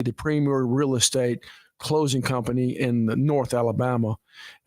the premier real estate closing company in North Alabama.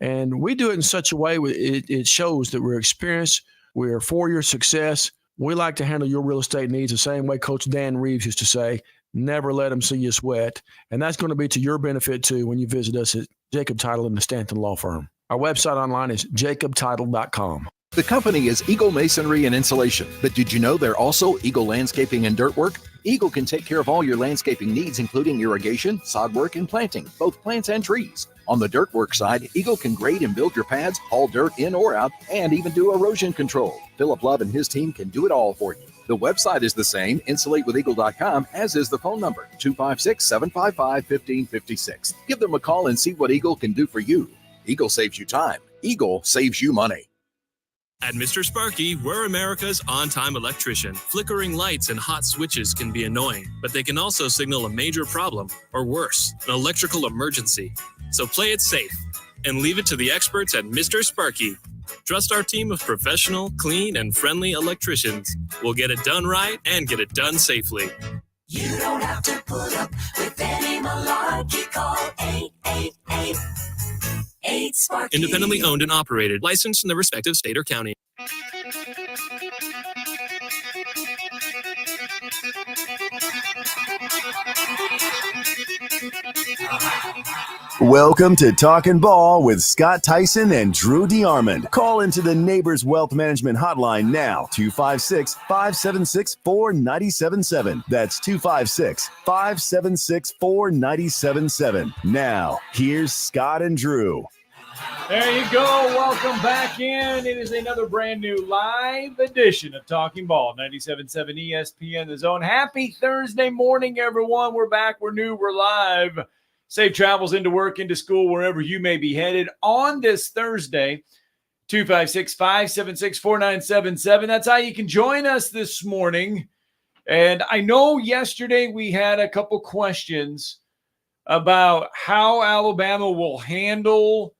And we do it in such a way it shows that we're experienced, we're for your success. We like to handle your real estate needs the same way Coach Dan Reeves used to say, never let them see you sweat. And that's going to be to your benefit, too, when you visit us at Jacob Title and the Stanton Law Firm. Our website online is jacobtitle.com. The company is Eagle Masonry and Insulation, but did you know they're also Eagle Landscaping and Dirt Work? Eagle can take care of all your landscaping needs, including irrigation, sod work, and planting, both plants and trees. On the dirt work side, Eagle can grade and build your pads, haul dirt in or out, and even do erosion control. Philip Love and his team can do it all for you. The website is the same, insulatewitheagle.com, as is the phone number, 256-755-1556. Give them a call and see what Eagle can do for you. Eagle saves you time. Eagle saves you money. At Mr. Sparky, we're America's on-time electrician. Flickering lights and hot switches can be annoying, but they can also signal a major problem, or worse, an electrical emergency. So play it safe and leave it to the experts at Mr. Sparky. Trust our team of professional, clean, and friendly electricians. We'll get it done right and get it done safely. You don't have to put up with any malarkey. Call 888-8-SPARKY. Independently owned and operated, licensed in the respective state or county. Welcome to Talkin' Ball with Scott Tyson and Drew DeArmond. Call into the Neighbors Wealth Management Hotline now, 256-576-4977. That's 256-576-4977. Now, here's Scott and Drew. There you go. Welcome back in. It is another brand new live edition of Talking Ball, 97.7 ESPN The Zone. Happy Thursday morning, everyone. We're back. We're new. We're live. Safe travels into work, into school, wherever you may be headed on this Thursday, 256-576-4977. That's how you can join us this morning. And I know yesterday we had a couple questions about how Alabama will handle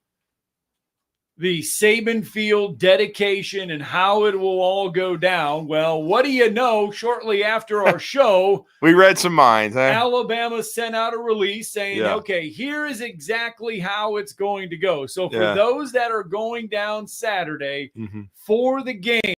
the Saban Field dedication and how it will all go down. Well, what do you know? Shortly after our show, we read some minds. Alabama sent out a release saying, okay, here is exactly how it's going to go. So for those that are going down Saturday for the game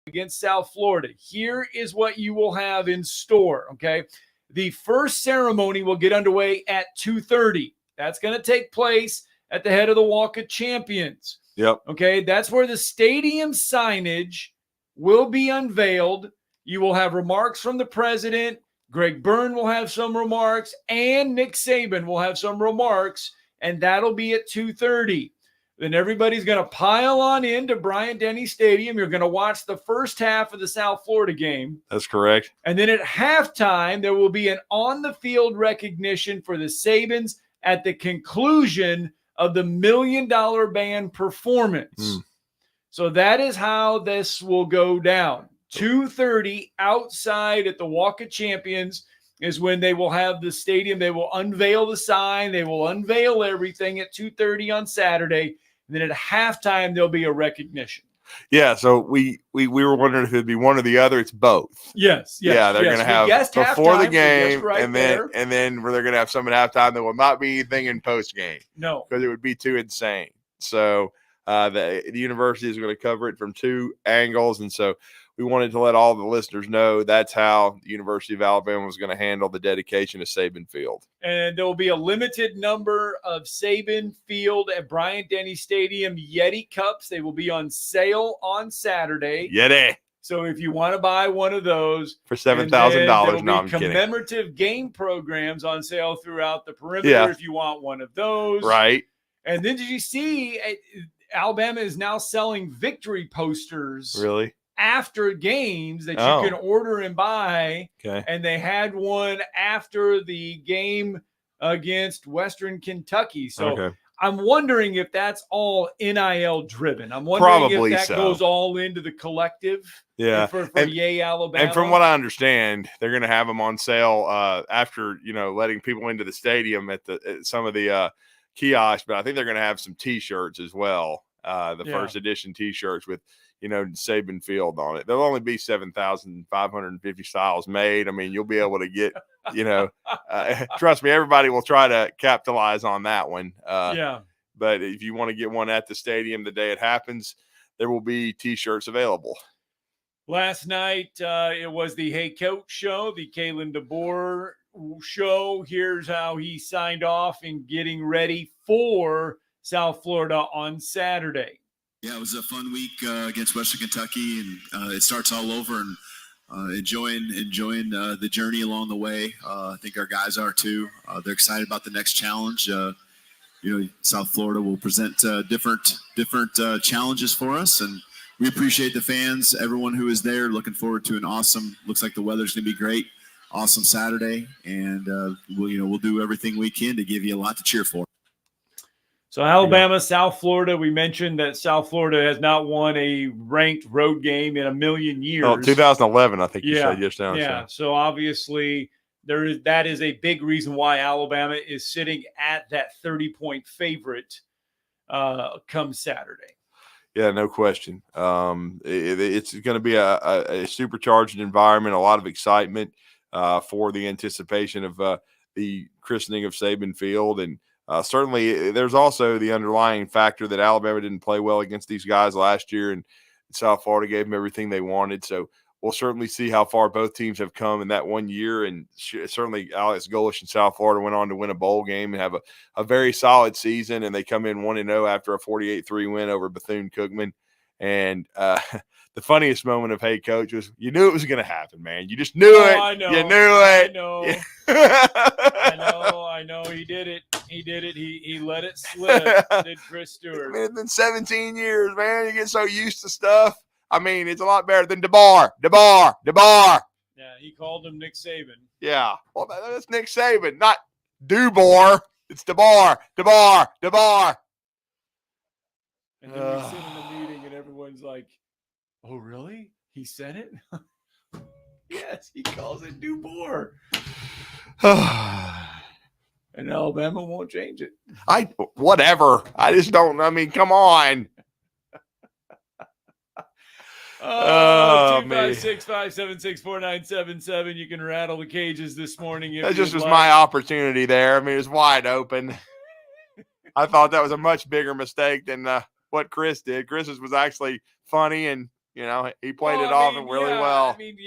against South Florida, here is what you will have in store, okay? The first ceremony will get underway at 2:30. That's going to take place at the head of the Walk of Champions. Yep. Okay, that's where the stadium signage will be unveiled. You will have remarks from the president. Greg Byrne will have some remarks, and Nick Saban will have some remarks, and that'll be at 2:30. Then everybody's going to pile on into Bryant-Denny Stadium. You're going to watch the first half of the South Florida game. That's correct. And then at halftime, there will be an on-the-field recognition for the Sabans at the conclusion of the $1 Million Band performance. So that is how this will go down. 2:30 outside at the Walk of Champions is when they will have the stadium. They will unveil the sign. They will unveil everything at 2:30 on Saturday. And then at halftime, there'll be a recognition. Yeah, so we were wondering if it'd be one or the other. It's both. Yes. Yeah, they're going to have before the game, and then where they're going to have some at halftime. There will not be anything in post game. No, because it would be too insane. So the university is going to cover it from two angles, and so we wanted to let all the listeners know that's how the University of Alabama was going to handle the dedication of Saban Field. And there will be a limited number of Saban Field at Bryant-Denny Stadium Yeti Cups. They will be on sale on Saturday. Yeti. So if you want to buy one of those for $7,000, no, I'm kidding. Commemorative game programs on sale throughout the perimeter if you want one of those. Right. And then did you see Alabama is now selling victory posters? Really? After games that you can order and buy. Okay. And they had one after the game against Western Kentucky. So I'm wondering if that's all NIL driven. I'm wondering Probably if that goes all into the collective. Yeah. For Yay Alabama. And from what I understand, they're going to have them on sale after, letting people into the stadium at some of the kiosks. But I think they're going to have some T-shirts as well the first edition T-shirts with, Saban Field on it. There'll only be 7,550 styles made. I mean, you'll be able to get, trust me, everybody will try to capitalize on that one. But if you want to get one at the stadium the day it happens, there will be T-shirts available. Last night, it was the Hey Coach show, the Kalen DeBoer show. Here's how he signed off in getting ready for South Florida on Saturday. Yeah, it was a fun week against Western Kentucky, and it starts all over, and enjoying the journey along the way. I think our guys are too. They're excited about the next challenge. South Florida will present different challenges for us, and we appreciate the fans, everyone who is there. Looking forward to an awesome. Looks like the weather's going to be great. Awesome Saturday, and we'll do everything we can to give you a lot to cheer for. So Alabama, South Florida. We mentioned that South Florida has not won a ranked road game in a million years. Oh, 2011, I think you said yesterday. Yeah. So obviously that is a big reason why Alabama is sitting at that 30-point favorite come Saturday. Yeah, no question. It's going to be a supercharged environment, a lot of excitement for the anticipation of the christening of Saban Field. And certainly there's also the underlying factor that Alabama didn't play well against these guys last year, and South Florida gave them everything they wanted. So we'll certainly see how far both teams have come in that 1 year. And certainly Alex Golish and South Florida went on to win a bowl game and have a very solid season. And they come in 1-0 after a 48-3 win over Bethune-Cookman. And the funniest moment of Hey Coach was, you knew it was going to happen, man. You just knew it. I know. You knew it. I know. He did it. He let it slip. Did Chris Stewart. I mean, it's been 17 years, man. You get so used to stuff. I mean, it's a lot better than DeBar. Yeah, he called him Nick Saban. Yeah. Well, that's Nick Saban, not DeBar. It's DeBar. And then we sit in the meeting and everyone's like, oh, really? He said it? Yes, he calls it DuBois. And Alabama won't change it. Whatever. I just don't. I mean, come on. 256-576-4977. You can rattle the cages this morning. That just was my opportunity there. I mean, it was wide open. I thought that was a much bigger mistake than what Chris did. Chris's was actually funny, and he played it off really well. I mean,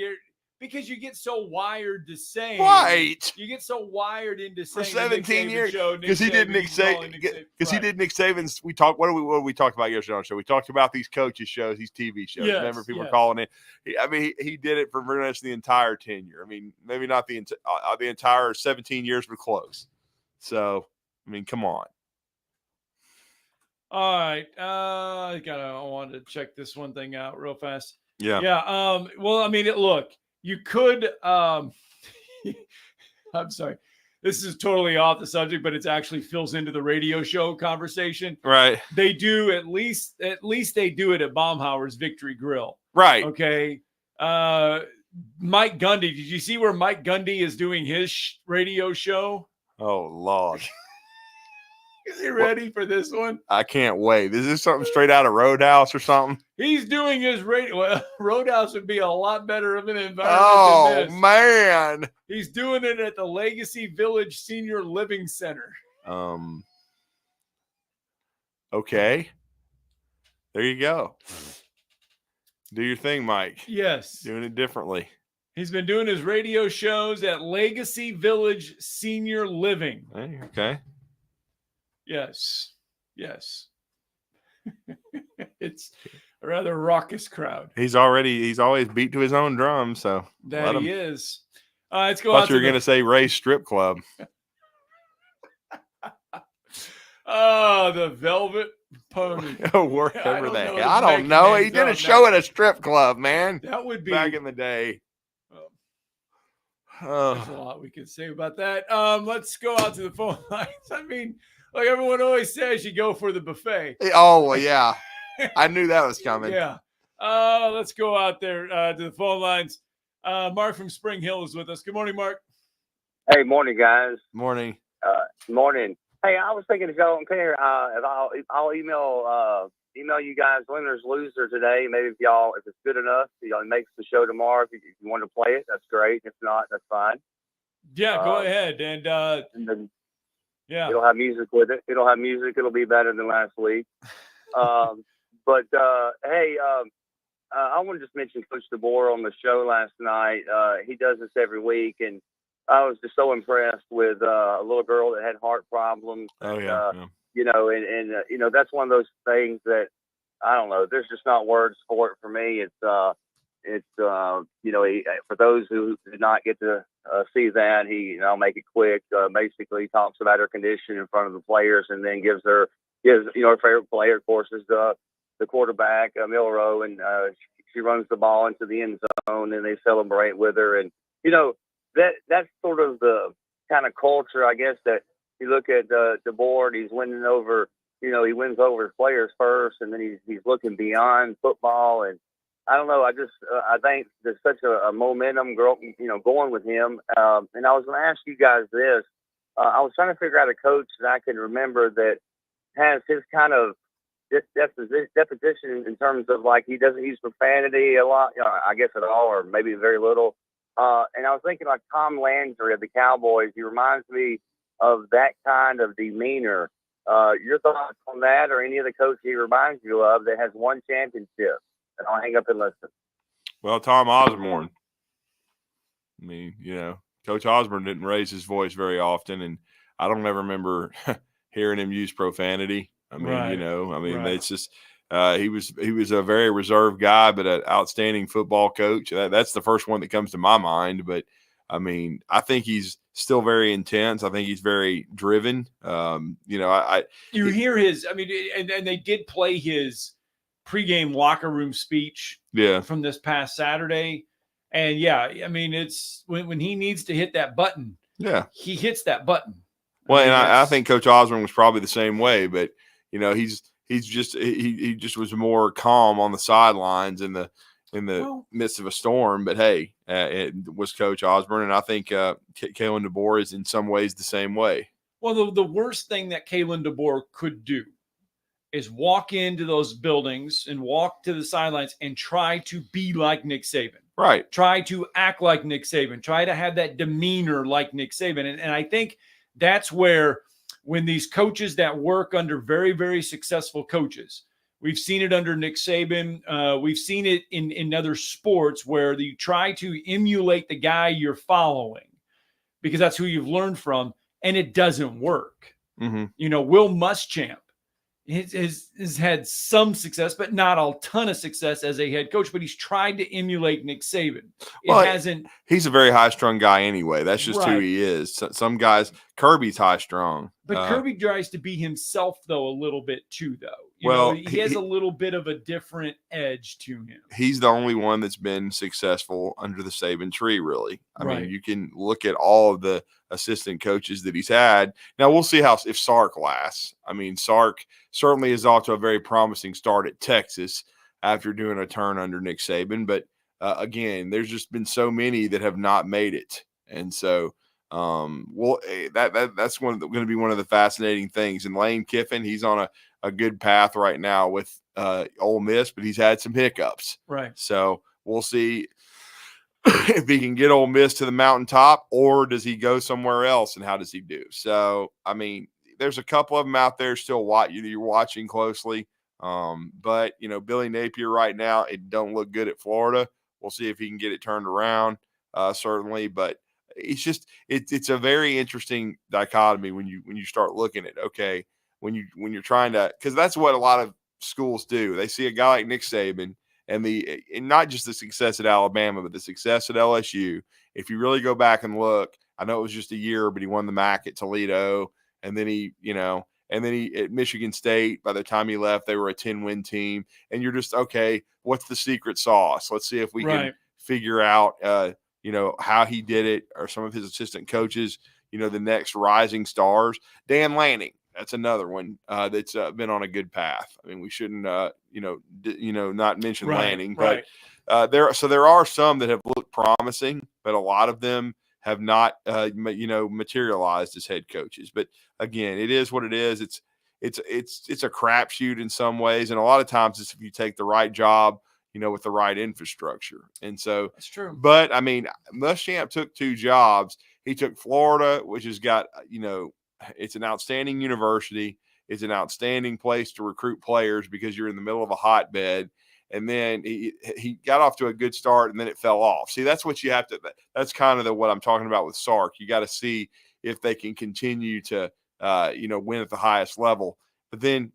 because you get so wired to saying, right? You get so wired into saying for 17 years because he did Nick Saban. Because he did Nick Saban's. We talked. What we talked about yesterday on the show? We talked about these coaches shows, these TV shows. Yes, remember, people were calling it. He did it for pretty much the entire tenure. I mean, maybe not the entire 17 years, but close. So, I mean, come on. All right, I wanted to check this one thing out real fast. Yeah. Well, I mean, look. You could, I'm sorry, this is totally off the subject, but it actually fills into the radio show conversation. Right. They do at least they do it at Baumhauer's Victory Grill. Right. Okay. Mike Gundy. Did you see where Mike Gundy is doing his radio show? Oh, Lord. Is he ready for this one? I can't wait. Is this something straight out of Roadhouse or something? He's doing his radio. Well, Roadhouse would be a lot better of an environment than this. Man. He's doing it at the Legacy Village Senior Living Center. Okay. There you go. Do your thing, Mike. Yes. Doing it differently. He's been doing his radio shows at Legacy Village Senior Living. Hey, okay. Yes. It's a rather raucous crowd. He's always beat to his own drum, so that he is. Let's go out. Thought you were going to say Ray's Strip Club. The Velvet Pony. Wherever the hell. I don't know. He did a show at a strip club, man. That would be back in the day. There's a lot we could say about that. Let's go out to the phone lines. I mean, like everyone always says, you go for the buffet. Oh, well, yeah. I knew that was coming. Yeah. Let's go out there to the phone lines. Mark from Spring Hill is with us. Good morning, Mark. Hey, morning, guys. Morning. Morning. Hey, I was thinking if y'all don't care, if I'll email you guys winners loser today. Maybe if it's good enough, it makes the show tomorrow. If you want to play it, that's great. If not, that's fine. Yeah, go ahead. And then yeah, it'll have music with it. It'll have music. It'll be better than last week. But hey, I want to just mention Coach DeBoer on the show last night. He does this every week, and I was just so impressed with a little girl that had heart problems. Oh, yeah. You know, and that's one of those things that I don't know. There's just not words for it for me. It's for those who did not get to see that, I'll make it quick. Basically, talks about her condition in front of the players, and then gives her favorite player, of course, is the quarterback, Milrow, and she runs the ball into the end zone, and they celebrate with her, and that's sort of the kind of culture, I guess, that you look at the board. He's winning over, he wins over his players first, and then he's looking beyond football. And I don't know. I think there's such a momentum, going with him. And I was going to ask you guys this. I was trying to figure out a coach that I can remember that has his kind of deposition in terms of, like, he doesn't use profanity a lot, I guess at all, or maybe very little. And I was thinking like Tom Landry of the Cowboys. He reminds me of that kind of demeanor. Your thoughts on that, or any of the coaches he reminds you of that has won championship? And I'll hang up and listen. Well, Tom Osborne. I mean, Coach Osborne didn't raise his voice very often, and I don't ever remember hearing him use profanity. I mean, right. It's just he was a very reserved guy, but an outstanding football coach. That's the first one that comes to my mind. But I mean, I think he's still very intense. I think he's very driven. You hear his. I mean, and they did play his pregame locker room speech. Yeah. From this past Saturday, and I mean, it's when he needs to hit that button. Yeah, he hits that button. Well, I think Coach Osborne was probably the same way, but he just was more calm on the sidelines in the midst of a storm. But hey, it was Coach Osborne, and I think Kalen DeBoer is in some ways the same way. Well, the worst thing that Kalen DeBoer could do is walk into those buildings and walk to the sidelines and try to be like Nick Saban. Right. Try to act like Nick Saban. Try to have that demeanor like Nick Saban. And I think that's where, when these coaches that work under very, very successful coaches, we've seen it under Nick Saban. We've seen it in other sports where you try to emulate the guy you're following because that's who you've learned from, and it doesn't work. Mm-hmm. Will Muschamp has had some success, but not a ton of success as a head coach, but he's tried to emulate Nick Saban. He's a very high-strung guy anyway. That's just who he is. Some guys, Kirby's high-strung. But Kirby tries to be himself, though, a little bit too, though. He has a little bit of a different edge to him. He's the only one that's been successful under the Saban tree, really. I mean, you can look at all of the assistant coaches that he's had. Now, we'll see if Sark lasts. I mean, Sark certainly is off to a very promising start at Texas after doing a turn under Nick Saban. But, again, there's just been so many that have not made it. And so that's going to be one of the fascinating things. And Lane Kiffin, he's on a good path right now with Ole Miss, but he's had some hiccups. Right. So we'll see if he can get Ole Miss to the mountaintop, or does he go somewhere else, and how does he do? So, I mean, there's a couple of them out there still you're watching closely. But, Billy Napier right now, it don't look good at Florida. We'll see if he can get it turned around, certainly. But it's a very interesting dichotomy when you start looking at, okay, when you're trying to, because that's what a lot of schools do. They see a guy like Nick Saban and not just the success at Alabama, but the success at LSU. If you really go back and look, I know it was just a year, but he won the MAC at Toledo, and then he at Michigan State, by the time he left, they were a 10-win team. And you're just, okay, what's the secret sauce? Let's see if we can figure out how he did it, or some of his assistant coaches, the next rising stars. Dan Lanning, that's another one that's been on a good path. I mean, we shouldn't, not mention Lanning, but there are some that have looked promising, but a lot of them have not, materialized as head coaches. But again, it is what it is. It's a crapshoot in some ways, and a lot of times it's if you take the right job, with the right infrastructure. And so That's true. But I mean, Muschamp took 2 jobs. He took Florida, which has got, it's an outstanding university. It's an outstanding place to recruit players because you're in the middle of a hotbed. And then he got off to a good start, and then it fell off. See, that's what you have to. That's kind of what I'm talking about with Sark. You got to see if they can continue to, win at the highest level. But then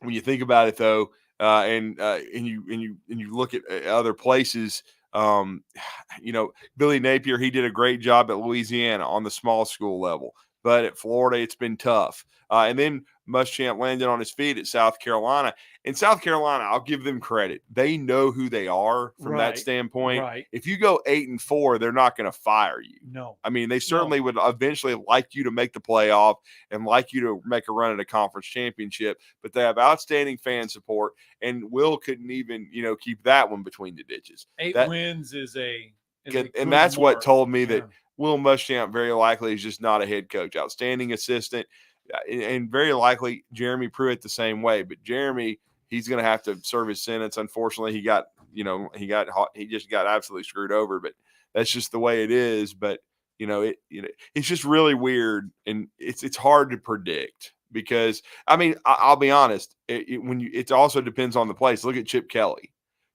when you think about it, though, and you look at other places, Billy Napier, he did a great job at Louisiana on the small school level, but at Florida, it's been tough. And then Muschamp landed on his feet at South Carolina. In South Carolina, I'll give them credit. They know who they are from that standpoint. Right. If you go 8-4, they're not going to fire you. No. I mean, they certainly would eventually like you to make the playoff and like you to make a run at a conference championship, but they have outstanding fan support, and Will couldn't even, keep that one between the ditches. 8 wins is a and that's what told me that Yeah. Will Muschamp very likely is just not a head coach. Outstanding assistant, and very likely Jeremy Pruitt the same way. But Jeremy, he's going to have to serve his sentence. Unfortunately, he just got absolutely screwed over. But that's just the way it is. But it's just really weird, and it's hard to predict because I mean I'll be honest. It also depends on the place. Look at Chip Kelly.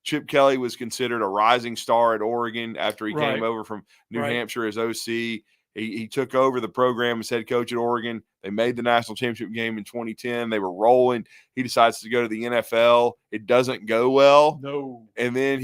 Chip Kelly was considered a rising star at Oregon after he came over from New Hampshire as OC. He took over the program as head coach at Oregon. They made the national championship game in 2010. They were rolling. He decides to go to the NFL. It doesn't go well. No. And then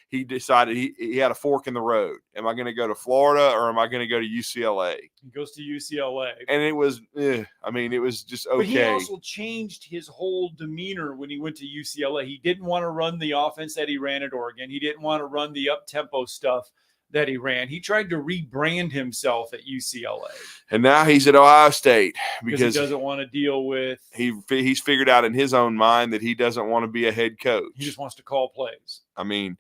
he decided he had a fork in the road. Am I going to go to Florida or am I going to go to UCLA? He goes to UCLA. And it was, it was just okay. But he also changed his whole demeanor when he went to UCLA. He didn't want to run the offense that he ran at Oregon. He didn't want to run the up-tempo stuff that he ran. He tried to rebrand himself at UCLA. And now he's at Ohio State because he doesn't want to deal with he's figured out in his own mind that he doesn't want to be a head coach. He just wants to call plays. I mean,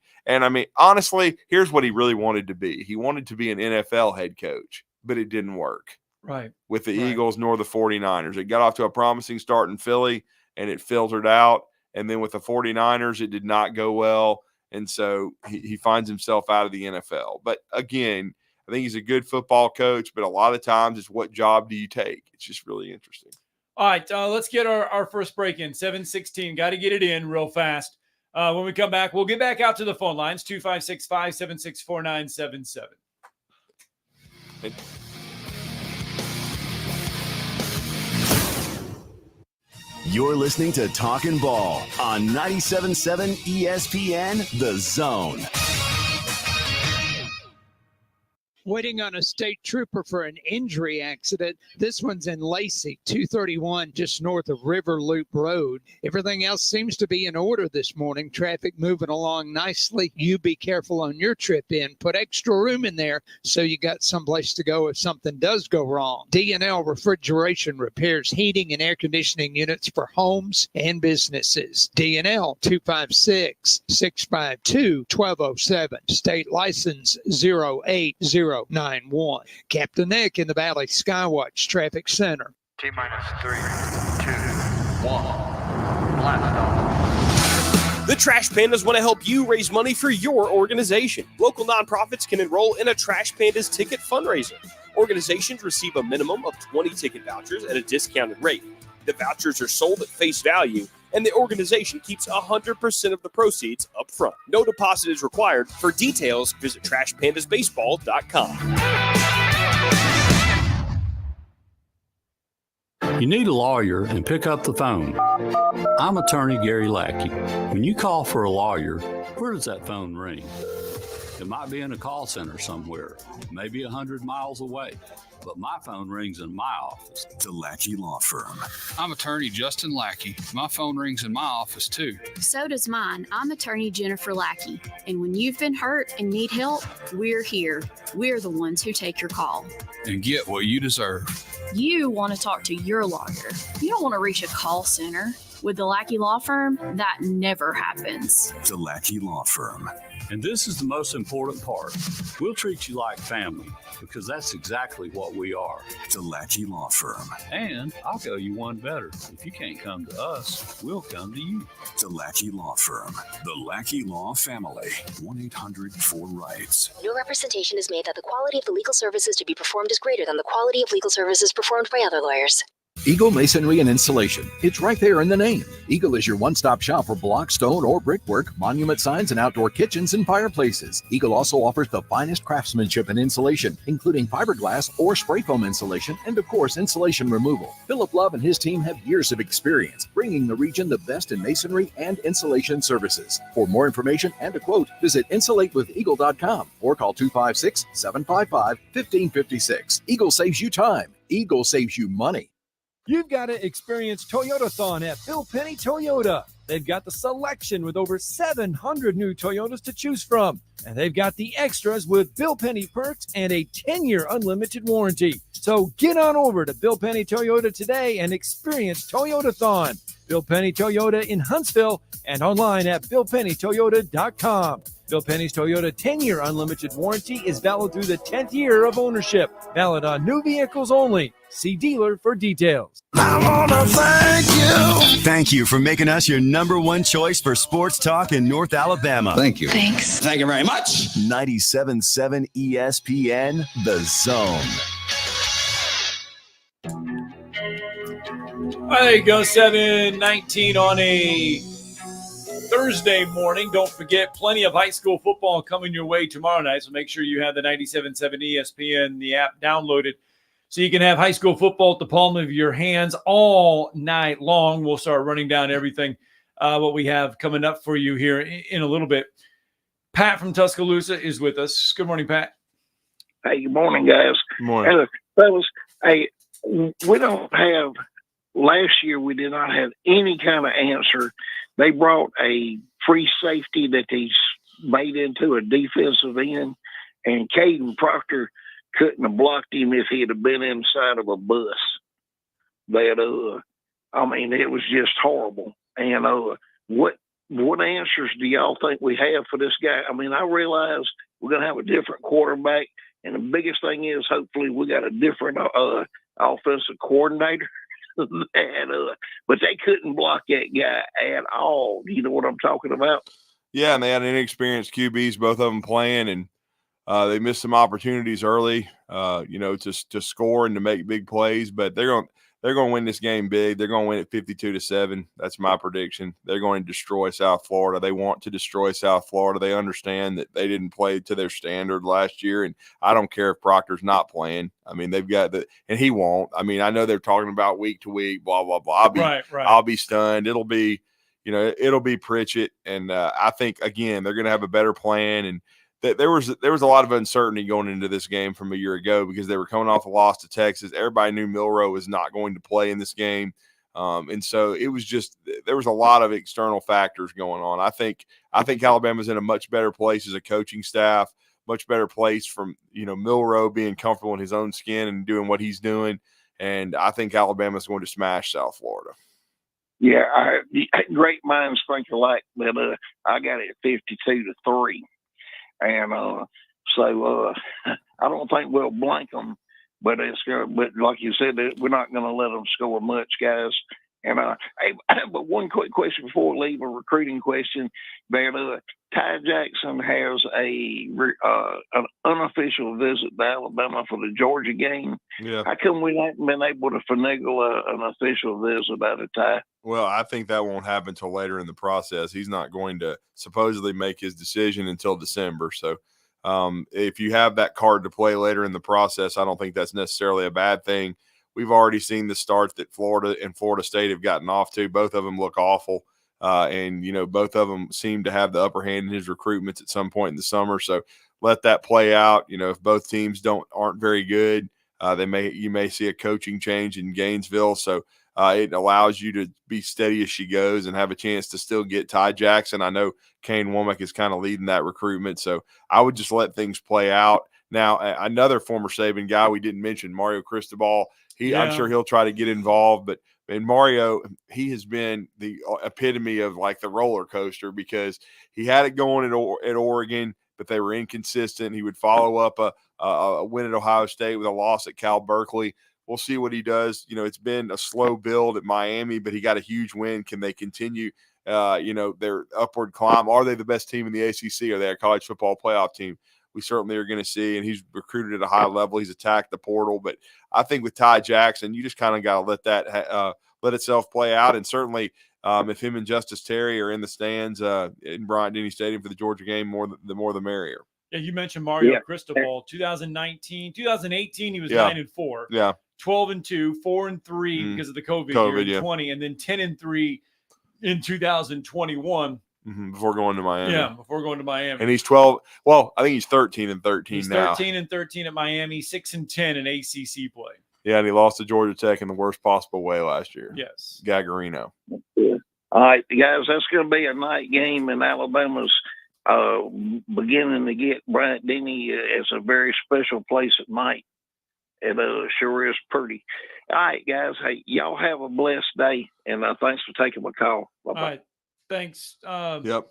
honestly, here's what he really wanted to be. He wanted to be an NFL head coach, but it didn't work. Right. With the Eagles nor the 49ers. It got off to a promising start in Philly and it filtered out. And then with the 49ers, it did not go well. And so he finds himself out of the NFL. But again, I think he's a good football coach, but a lot of times it's what job do you take? It's just really interesting. All right, let's get our first break in. 7:16. Got to get it in real fast. When we come back, we'll get back out to the phone lines, 256-576-4977. You're listening to Talkin' Ball on 97.7 ESPN, The Zone. Waiting on a state trooper for an injury accident. This one's in Lacey, 231, just north of River Loop Road. Everything else seems to be in order this morning. Traffic moving along nicely. You be careful on your trip in. Put extra room in there so you got someplace to go if something does go wrong. D&L Refrigeration repairs heating and air conditioning units for homes and businesses. D&L 256-652-1207. State license 08091. Captain Nick in the Valley Skywatch Traffic Center. T-minus 3, 2, 1. Blast off. The Trash Pandas want to help you raise money for your organization. Local nonprofits can enroll in a Trash Pandas ticket fundraiser. Organizations receive a minimum of 20 ticket vouchers at a discounted rate. The vouchers are sold at face value, and the organization keeps 100% of the proceeds up front. No deposit is required. For details, visit trashpandasbaseball.com. You need a lawyer and pick up the phone. I'm attorney Gary Lackey. When you call for a lawyer, where does that phone ring? It might be in a call center somewhere, maybe 100 miles away. But my phone rings in my office. The Lackey Law Firm. I'm attorney Justin Lackey. My phone rings in my office, too. So does mine. I'm attorney Jennifer Lackey. And when you've been hurt and need help, we're here. We're the ones who take your call. And get what you deserve. You want to talk to your lawyer. You don't want to reach a call center. With the Lackey Law Firm, that never happens. The Lackey Law Firm. And this is the most important part. We'll treat you like family because that's exactly what we are. The Lackey Law Firm. And I'll go you one better. If you can't come to us, we'll come to you. The Lackey Law Firm. The Lackey Law Family. 1-800-4-RIGHTS. No representation is made that the quality of the legal services to be performed is greater than the quality of legal services performed by other lawyers. Eagle Masonry and Insulation. It's right there in the name. Eagle is your one-stop shop for block, stone, or brickwork, monument signs, and outdoor kitchens and fireplaces. Eagle also offers the finest craftsmanship and insulation, including fiberglass or spray foam insulation, and of course, insulation removal. Philip Love and his team have years of experience, bringing the region the best in masonry and insulation services. For more information and a quote, visit insulatewitheagle.com or call 256-755-1556. Eagle saves you time. Eagle saves you money. You've got to experience Toyotathon at Bill Penny Toyota. They've got the selection with over 700 new Toyotas to choose from. And they've got the extras with Bill Penny perks and a 10-year unlimited warranty. So get on over to Bill Penny Toyota today and experience Toyotathon. Bill Penny Toyota in Huntsville and online at BillPennyToyota.com. Bill Penny's Toyota 10-year unlimited warranty is valid through the 10th year of ownership. Valid on new vehicles only. See dealer for details. I want to thank you. Thank you for making us your number one choice for sports talk in North Alabama. Thank you. Thanks. Thank you very much. 97.7 ESPN, The Zone. There you go, 7:19 on a Thursday morning. Don't forget, plenty of high school football coming your way tomorrow night, so make sure you have the 97.7 ESPN, the app downloaded, so you can have high school football at the palm of your hands all night long. We'll start running down everything, what we have coming up for you here in a little bit. Pat from Tuscaloosa is with us. Good morning, Pat. Hey, good morning, guys. Good morning. Hey, fellas, hey, we don't have – last year we did not have any kind of answer. They brought a free safety that they made into a defensive end, and Caden Proctor couldn't have blocked him if he'd have been inside of a bus. That, I mean, it was just horrible. And what answers do y'all think we have for this guy? I mean, I realize we're going to have a different quarterback, and the biggest thing is hopefully we got a different offensive coordinator. But they couldn't block that guy at all. You know what I'm talking about? Yeah, and they had inexperienced QBs, both of them playing, and they missed some opportunities early, to score and to make big plays. But they're going to win this game big. They're going to win it 52-7. That's my prediction. They're going to destroy South Florida. They want to destroy South Florida. They understand that they didn't play to their standard last year, and I don't care if Proctor's not playing. I mean, they've got and he won't. I mean, I know they're talking about week to week, blah blah blah. I'll be stunned. It'll be Pritchett, and I think again they're going to have a better plan. And there was a lot of uncertainty going into this game from a year ago because they were coming off a loss to Texas. Everybody knew Milroe was not going to play in this game. And so it was just there was a lot of external factors going on. I think Alabama's in a much better place as a coaching staff, much better place from Milroe being comfortable in his own skin and doing what he's doing. And I think Alabama's going to smash South Florida. Yeah, great minds think alike, but I got it 52-3. And so I don't think we'll blank them, but but like you said, we're not going to let them score much, guys. And but one quick question before we leave, a recruiting question. That Ty Jackson has an unofficial visit to Alabama for the Georgia game. Yeah. How come we haven't been able to finagle an official visit out of Ty? Well, I think that won't happen until later in the process. He's not going to supposedly make his decision until December. So if you have that card to play later in the process, I don't think that's necessarily a bad thing. We've already seen the starts that Florida and Florida State have gotten off to. Both of them look awful. And both of them seem to have the upper hand in his recruitments at some point in the summer. So let that play out. If both teams aren't very good, you may see a coaching change in Gainesville. So it allows you to be steady as she goes and have a chance to still get Ty Jackson. I know Kane Womack is kind of leading that recruitment. So I would just let things play out. Now, another former Saban guy we didn't mention, Mario Cristobal, I'm sure he'll try to get involved, but And Mario, he has been the epitome of like the roller coaster because he had it going at Oregon, but they were inconsistent. He would follow up a win at Ohio State with a loss at Cal Berkeley. We'll see what he does. It's been a slow build at Miami, but he got a huge win. Can they continue, their upward climb? Are they the best team in the ACC? Are they a college football playoff team? We certainly are going to see, and he's recruited at a high level. He's attacked the portal, but I think with Ty Jackson, you just kind of got to let that let itself play out. And certainly, if him and Justice Terry are in the stands in Bryant-Denny Stadium for the Georgia game, the more the merrier. Yeah, you mentioned Mario Cristobal. 2018, he was 9-4. Yeah. 12-2, 4-3 because of the COVID year in 20, and then 10-3 in 2021. Before going to Miami. Yeah, before going to Miami. And he's 12. Well, I think he's 13-13 he's now. 13-13 at Miami, 6-10 in ACC play. Yeah, and he lost to Georgia Tech in the worst possible way last year. Yes. Gagarino. All right, guys, that's going to be a night game, and Alabama's beginning to get Bryant-Denny as a very special place at night. It sure is pretty. All right, guys. Hey, y'all have a blessed day, and thanks for taking my call. Bye-bye. All right. Thanks. Yep.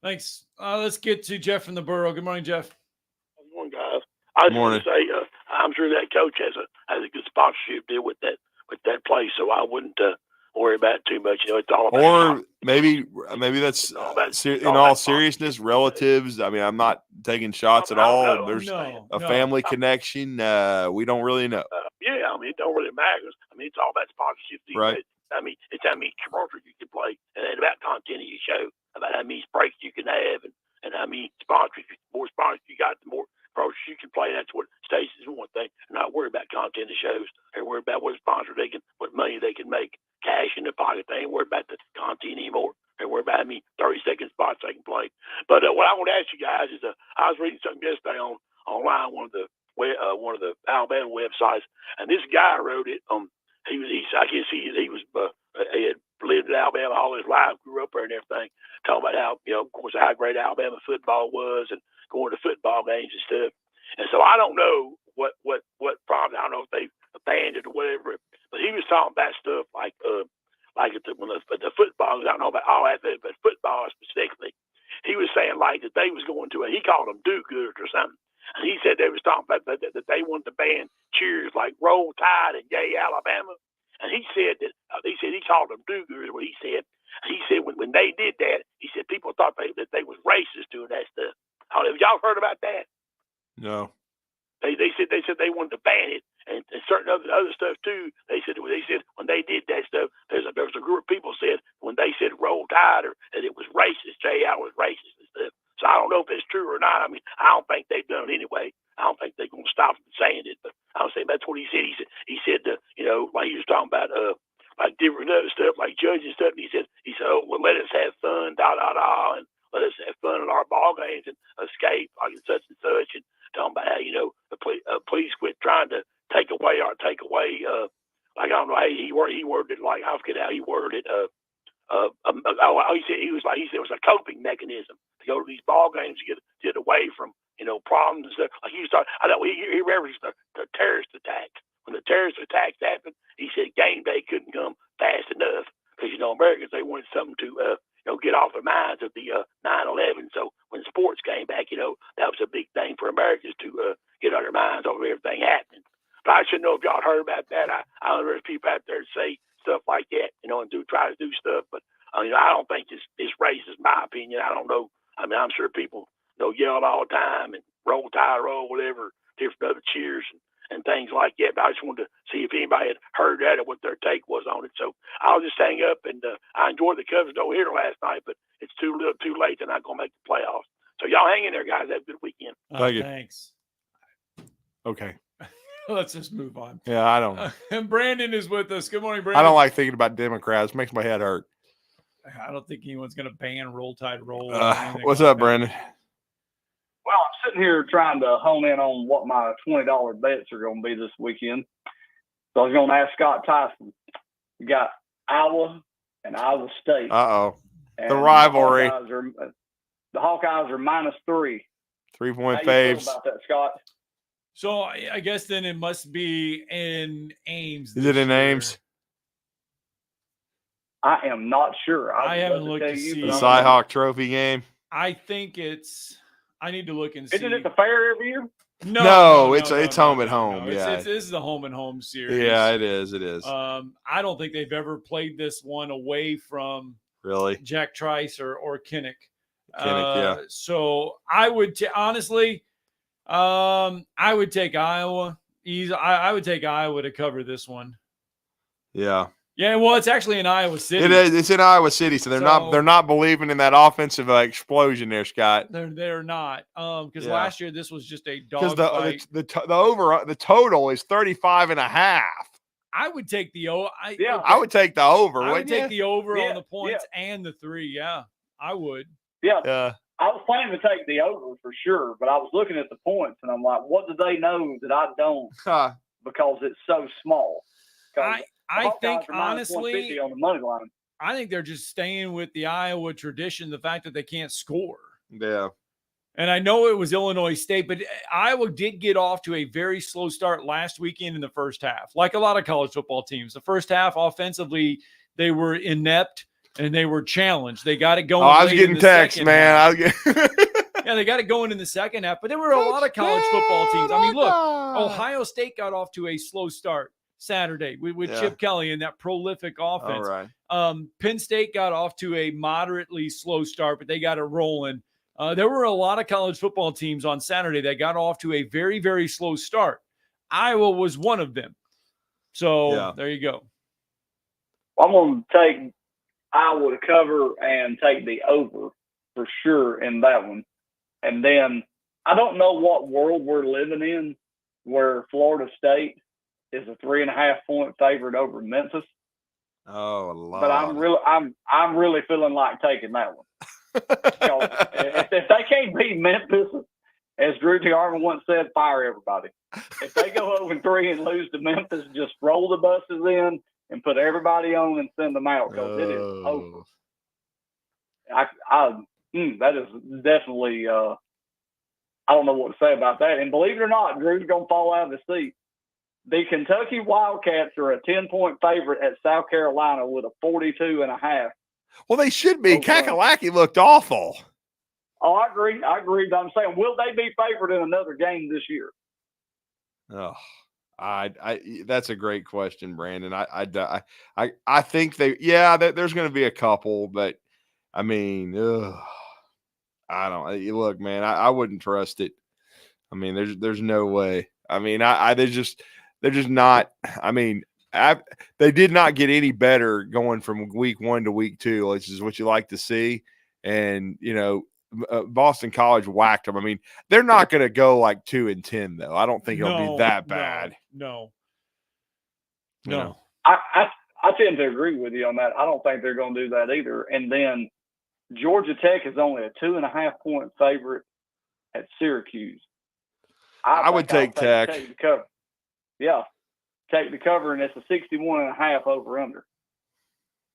Thanks. Let's get to Jeff from the Borough. Good morning, Jeff. Good morning, guys. I was going to say, I'm sure that coach has a good sponsorship deal with that place, so I wouldn't worry about it too much. It's all about. Or maybe that's in all seriousness, relatives. I mean, I'm not taking shots at all. There's a family connection. We don't really know. Yeah, I mean, it don't really matter. I mean, it's all about sponsorship. Right. I mean, it's how many commercials you can play, and then about content of your show, about how many breaks you can have, and how many sponsors. The more sponsors you got, the more commercials you can play. That's what stations one thing. They're not worried about content of shows. They're worried about what sponsor what money they can make, cash in the pocket. They ain't worried about the content anymore. They're worried about how many 30-second spots they can play. But what I want to ask you guys is, I was reading something yesterday online, one of the Alabama websites, and this guy wrote it. He had lived in Alabama all his life, grew up there and everything, talking about how, of course, how great Alabama football was and going to football games and stuff. And so I don't know what problem, I don't know if they abandoned or whatever, but he was talking about stuff like the football, I don't know about all that, but football specifically. He was saying like that they was going to, he called them do-gooders or something. And he said they was talking about that they wanted to ban cheers like Roll Tide and Yay Alabama. And he said that he called them do-gooders. What he said when they did that, he said people thought that they was racist doing that stuff. Have y'all heard about that? No. They said they wanted to ban it and certain other stuff too. They said when they did that stuff, there was a group of people said when they said Roll Tide or that it was racist, J.I. was racist and stuff. So I don't know if it's true or not. I mean, I don't think they've done it anyway. I don't think they're going to stop from saying it. But I was saying that's what he said. He said like he was talking about like different other stuff, like judging stuff. And he said, oh, well, let us have fun, and let us have fun at our ball games and escape, like such and such, and talking about how the police quit trying to take away. Like I don't know how he worded it. Like I forget how he worded it. He said it was a coping mechanism to go to these ball games to get away from problems and stuff. Like he was talking, I know he referenced the terrorist attacks. When the terrorist attacks happened, he said game day couldn't come fast enough because Americans, they wanted something to get off their minds of the 9/11. So when sports came back, that was a big thing for Americans to get on their minds over everything happening. But I shouldn't know if y'all heard about that. I know there's people out there to say stuff like that, and try to do stuff. But I don't think it's racist, in my opinion. I don't know. I mean, I'm sure people yell all the time and Roll Tide, roll, whatever, different other cheers and things like that. But I just wanted to see if anybody had heard that or what their take was on it. So I'll just hang up, and I enjoyed the Cubs no-hitter last night, but it's too late. They're not going to make the playoffs. So y'all hang in there, guys. Have a good weekend. Thank you. Thanks. Okay. Let's just move on. Yeah, I don't know. And Brandon is with us. Good morning, Brandon. I don't like thinking about Democrats. It makes my head hurt. I don't think anyone's going to ban Roll Tide roll. What's up, Brandon? Well, I'm sitting here trying to hone in on what my $20 bets are going to be this weekend. So I was going to ask Scott Tyson. We got Iowa and Iowa State. Uh-oh. The rivalry. The Hawkeyes are -3. 3-point How you feel faves. about that, Scott? So I guess then it must be in Ames. Is it in Ames? I am not sure. I haven't love looked tell to you, see. but The I don't know. Cyhawk Trophy game. I think it's. I need to look and see. Isn't it the fair every year? No, it's home at home. Yeah, This is the home and home series. yeah, it is. It is. I don't think they've ever played this one away from Really? Jack Trice or Kinnick. Yeah. So I would honestly, I would take Iowa. I would take Iowa to cover this one. Yeah. Yeah, well, it's actually in Iowa City. It is. It's in Iowa City, so they're not believing in that offensive explosion there, Scott. They're not. Because Yeah. last year this was just a dog Because fight. the total is 35.5. I would take the I would take the over. I would take you? the over on the points and the 3. Yeah, I would. Yeah. Yeah. I was planning to take the over for sure, but I was looking at the points and I'm like, what do they know that I don't? Because it's so small. I think honestly, -150 on the money line. I think they're just staying with the Iowa tradition, the fact that they can't score. Yeah. And I know it was Illinois State, but Iowa did get off to a very slow start last weekend in the first half. Like a lot of college football teams, the first half offensively, they were inept and they were challenged. They got it going. I was getting texts, man. Yeah, they got it going in the second half, but there were a lot of college football teams. I mean, look, Ohio State got off to a slow start Saturday with Chip Kelly and that prolific offense. All right. Penn State got off to a moderately slow start, but they got it rolling. There were a lot of college football teams on Saturday that got off to a very, very slow start. Iowa was one of them. So there you go. I'm going to take Iowa to cover and take the over for sure in that one. And then I don't know what world we're living in where Florida State is a 3.5-point favorite over Memphis. Oh, Lord. But I'm really feeling like taking that one. if they can't beat Memphis, as Drew DeArmond once said, fire everybody. If they go 0-3 and lose to Memphis, just roll the buses in and put everybody on and send them out because it is over. That is definitely I don't know what to say about that. And believe it or not, Drew's going to fall out of the seat. The Kentucky Wildcats are a 10-point favorite at South Carolina with a 42.5. Well, they should be. Kakalaki looked awful. Oh, I agree. But I'm saying, will they be favored in another game this year? Oh, that's a great question, Brandon. I think there's going to be a couple, but I mean, I don't look, man. I wouldn't trust it. I mean, there's no way. I mean, they're just not. I mean, they did not get any better going from week 1 to week 2, which is what you like to see. And Boston College whacked them. I mean, they're not going to go like 2-10 though. I don't think it'll be that bad. No. I tend to agree with you on that. I don't think they're going to do that either. And then Georgia Tech is only a 2.5-point favorite at Syracuse. I would take Tech. Take the cover. Yeah, take the cover, and it's a 61.5 over/under.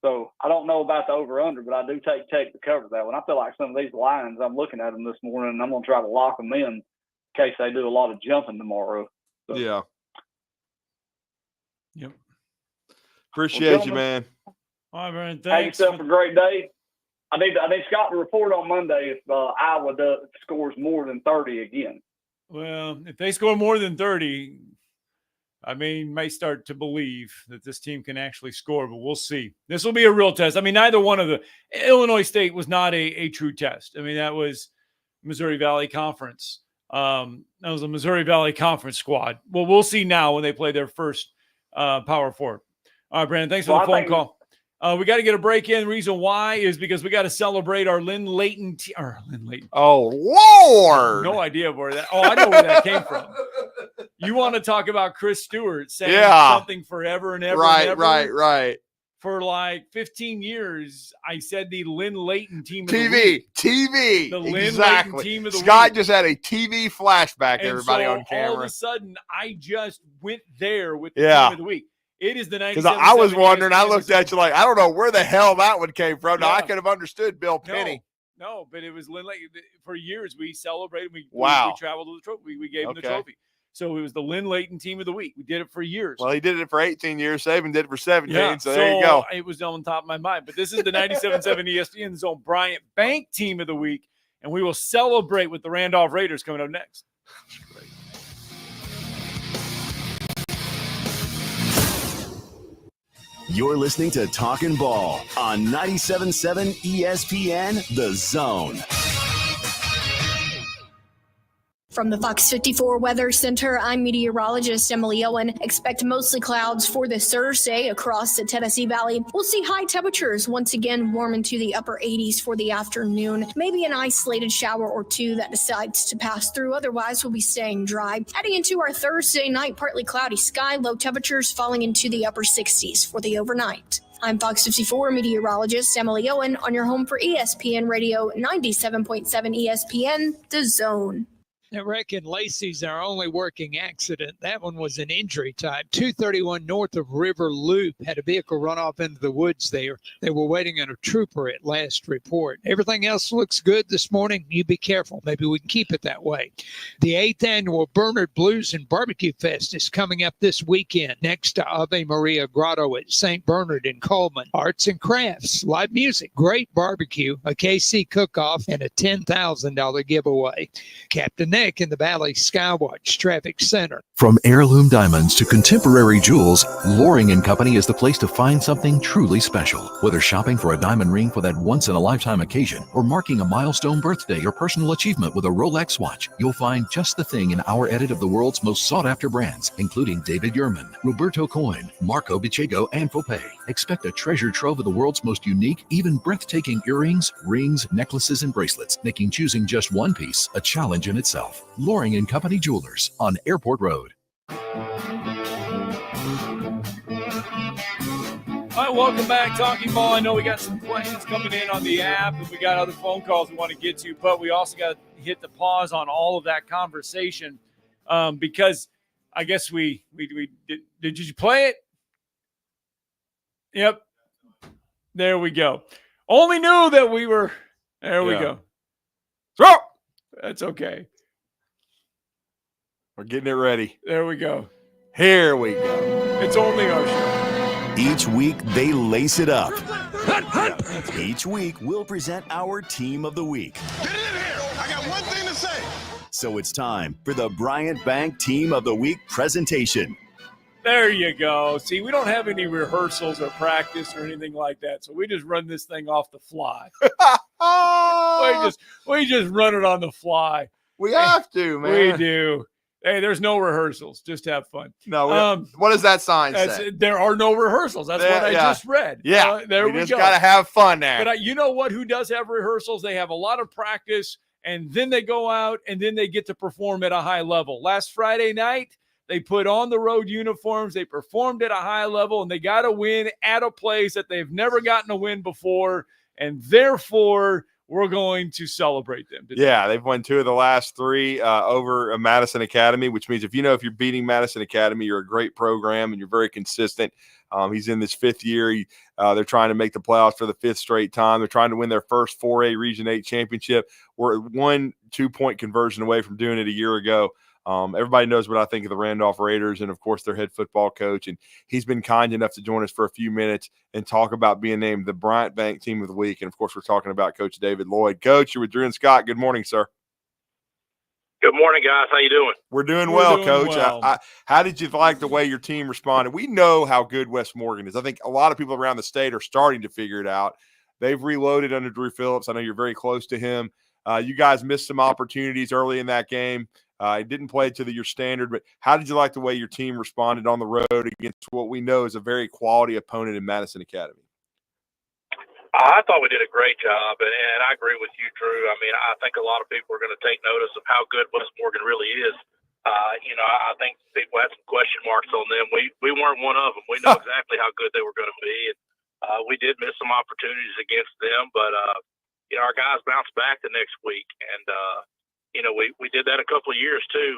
So I don't know about the over/under, but I do take the cover that one. I feel like some of these lines, I'm looking at them this morning, and I'm going to try to lock them in case they do a lot of jumping tomorrow. So. Yeah. Yep. Appreciate you, man. All right, Brian. Have yourself a great day. I need Scott to report on Monday if Iowa scores more than 30 again. Well, if they score more than 30, I mean, may start to believe that this team can actually score, but we'll see. This will be a real test. I mean, neither one of Illinois State was not a true test. I mean, that was Missouri Valley Conference. That was a Missouri Valley Conference squad. Well, we'll see now when they play their first Power Four. All right, Brandon, thanks for the phone call. We got to get a break in. The reason why is because we got to celebrate our Lynn Layton. Oh, Lord. No idea where that. Oh, I know where that came from. You want to talk about Chris Stewart saying something forever and ever and ever? Right. For like 15 years, I said the Lynn Layton team of TV. the week. TV. The Lynn Layton team of the Scott week. just had a TV flashback, And everybody so on camera. all of a sudden, I just went there with the team of the week. It is the 97-78. Because I was wondering, I looked at you like, I don't know where the hell that one came from. Now, I could have understood Bill Penny. No, but it was Lynn Layton. For years, we celebrated. We Wow. traveled with the trophy. We gave him the trophy. So it was the Lynn Layton team of the week. We did it for years. Well, he did it for 18 years. Saban did it for 17. Yeah, So there you go. It was on top of my mind. But this is the 97.7 ESPN Zone Bryant Bank team of the week, and we will celebrate with the Randolph Raiders coming up next. You're listening to Talkin' Ball on 97.7 ESPN The Zone. From the Fox 54 Weather Center, I'm meteorologist Emily Owen. Expect mostly clouds for this Thursday across the Tennessee Valley. We'll see high temperatures once again warm into the upper 80s for the afternoon. Maybe an isolated shower or two that decides to pass through. Otherwise, we'll be staying dry. Heading into our Thursday night, partly cloudy sky, low temperatures falling into the upper 60s for the overnight. I'm Fox 54 meteorologist Emily Owen on your home for ESPN Radio 97.7 ESPN The Zone. I reckon Lacey's our only working accident. That one was an injury type. 231 north of River Loop had a vehicle run off into the woods there. They were waiting on a trooper at last report. Everything else looks good this morning. You be careful. Maybe we can keep it that way. The 8th annual Bernard Blues and Barbecue Fest is coming up this weekend next to Ave Maria Grotto at St. Bernard in Coleman. Arts and crafts, live music, great barbecue, a KC cook-off, and a $10,000 giveaway. Captain Nick in the Valley Skywatch Traffic Center. From heirloom diamonds to contemporary jewels, Loring & Company is the place to find something truly special. Whether shopping for a diamond ring for that once-in-a-lifetime occasion or marking a milestone birthday or personal achievement with a Rolex watch, you'll find just the thing in our edit of the world's most sought-after brands, including David Yurman, Roberto Coin, Marco Bicego, and Fopay. Expect a treasure trove of the world's most unique, even breathtaking earrings, rings, necklaces, and bracelets, making choosing just one piece a challenge in itself. Loring & Company Jewelers on Airport Road. All right, welcome back, Talking Ball. I know we got some questions coming in on the app, and we got other phone calls we want to get to, but we also got to hit the pause on all of that conversation because I guess we did you play it? Yep. There we go. Only knew that we were – there we go. Throw! That's okay. We're getting it ready. There we go. Here we go. It's only our show. Each week, they lace it up. Each week, we'll present our team of the week. Get in here. I got one thing to say. So it's time for the Bryant Bank Team of the Week presentation. There you go. See, we don't have any rehearsals or practice or anything like that, so we just run this thing off the fly. we just run it on the fly. We have to, man. We do. Hey, there's no rehearsals. Just have fun. No, what does that sign say? There are no rehearsals. That's what I just read. Yeah, there we just go. Got to have fun there. But you know what? Who does have rehearsals? They have a lot of practice, and then they go out, and then they get to perform at a high level. Last Friday night, they put on the road uniforms. They performed at a high level, and they got to win at a place that they've never gotten a win before, and therefore – we're going to celebrate them today. Yeah, they've won 2 of the last 3 over Madison Academy, which means if you're beating Madison Academy, you're a great program and you're very consistent. He's in this 5th year. They're trying to make the playoffs for the 5th straight time. They're trying to win their first 4A Region 8 championship. We're 1 2-point conversion away from doing it a year ago. Everybody knows what I think of the Randolph Raiders and, of course, their head football coach. And he's been kind enough to join us for a few minutes and talk about being named the Bryant Bank Team of the Week. And, of course, we're talking about Coach David Lloyd. Coach, you're with Drew and Scott. Good morning, sir. Good morning, guys. How you doing? We're doing well, Coach. How did you like the way your team responded? We know how good West Morgan is. I think a lot of people around the state are starting to figure it out. They've reloaded under Drew Phillips. I know you're very close to him. You guys missed some opportunities early in that game. It didn't play to your standard, but how did you like the way your team responded on the road against what we know is a very quality opponent in Madison Academy? I thought we did a great job, and I agree with you, Drew. I mean, I think a lot of people are going to take notice of how good West Morgan really is. I think people had some question marks on them. We weren't one of them. We know exactly how good they were going to be, and we did miss some opportunities against them, but our guys bounced back the next week, and we did that a couple of years too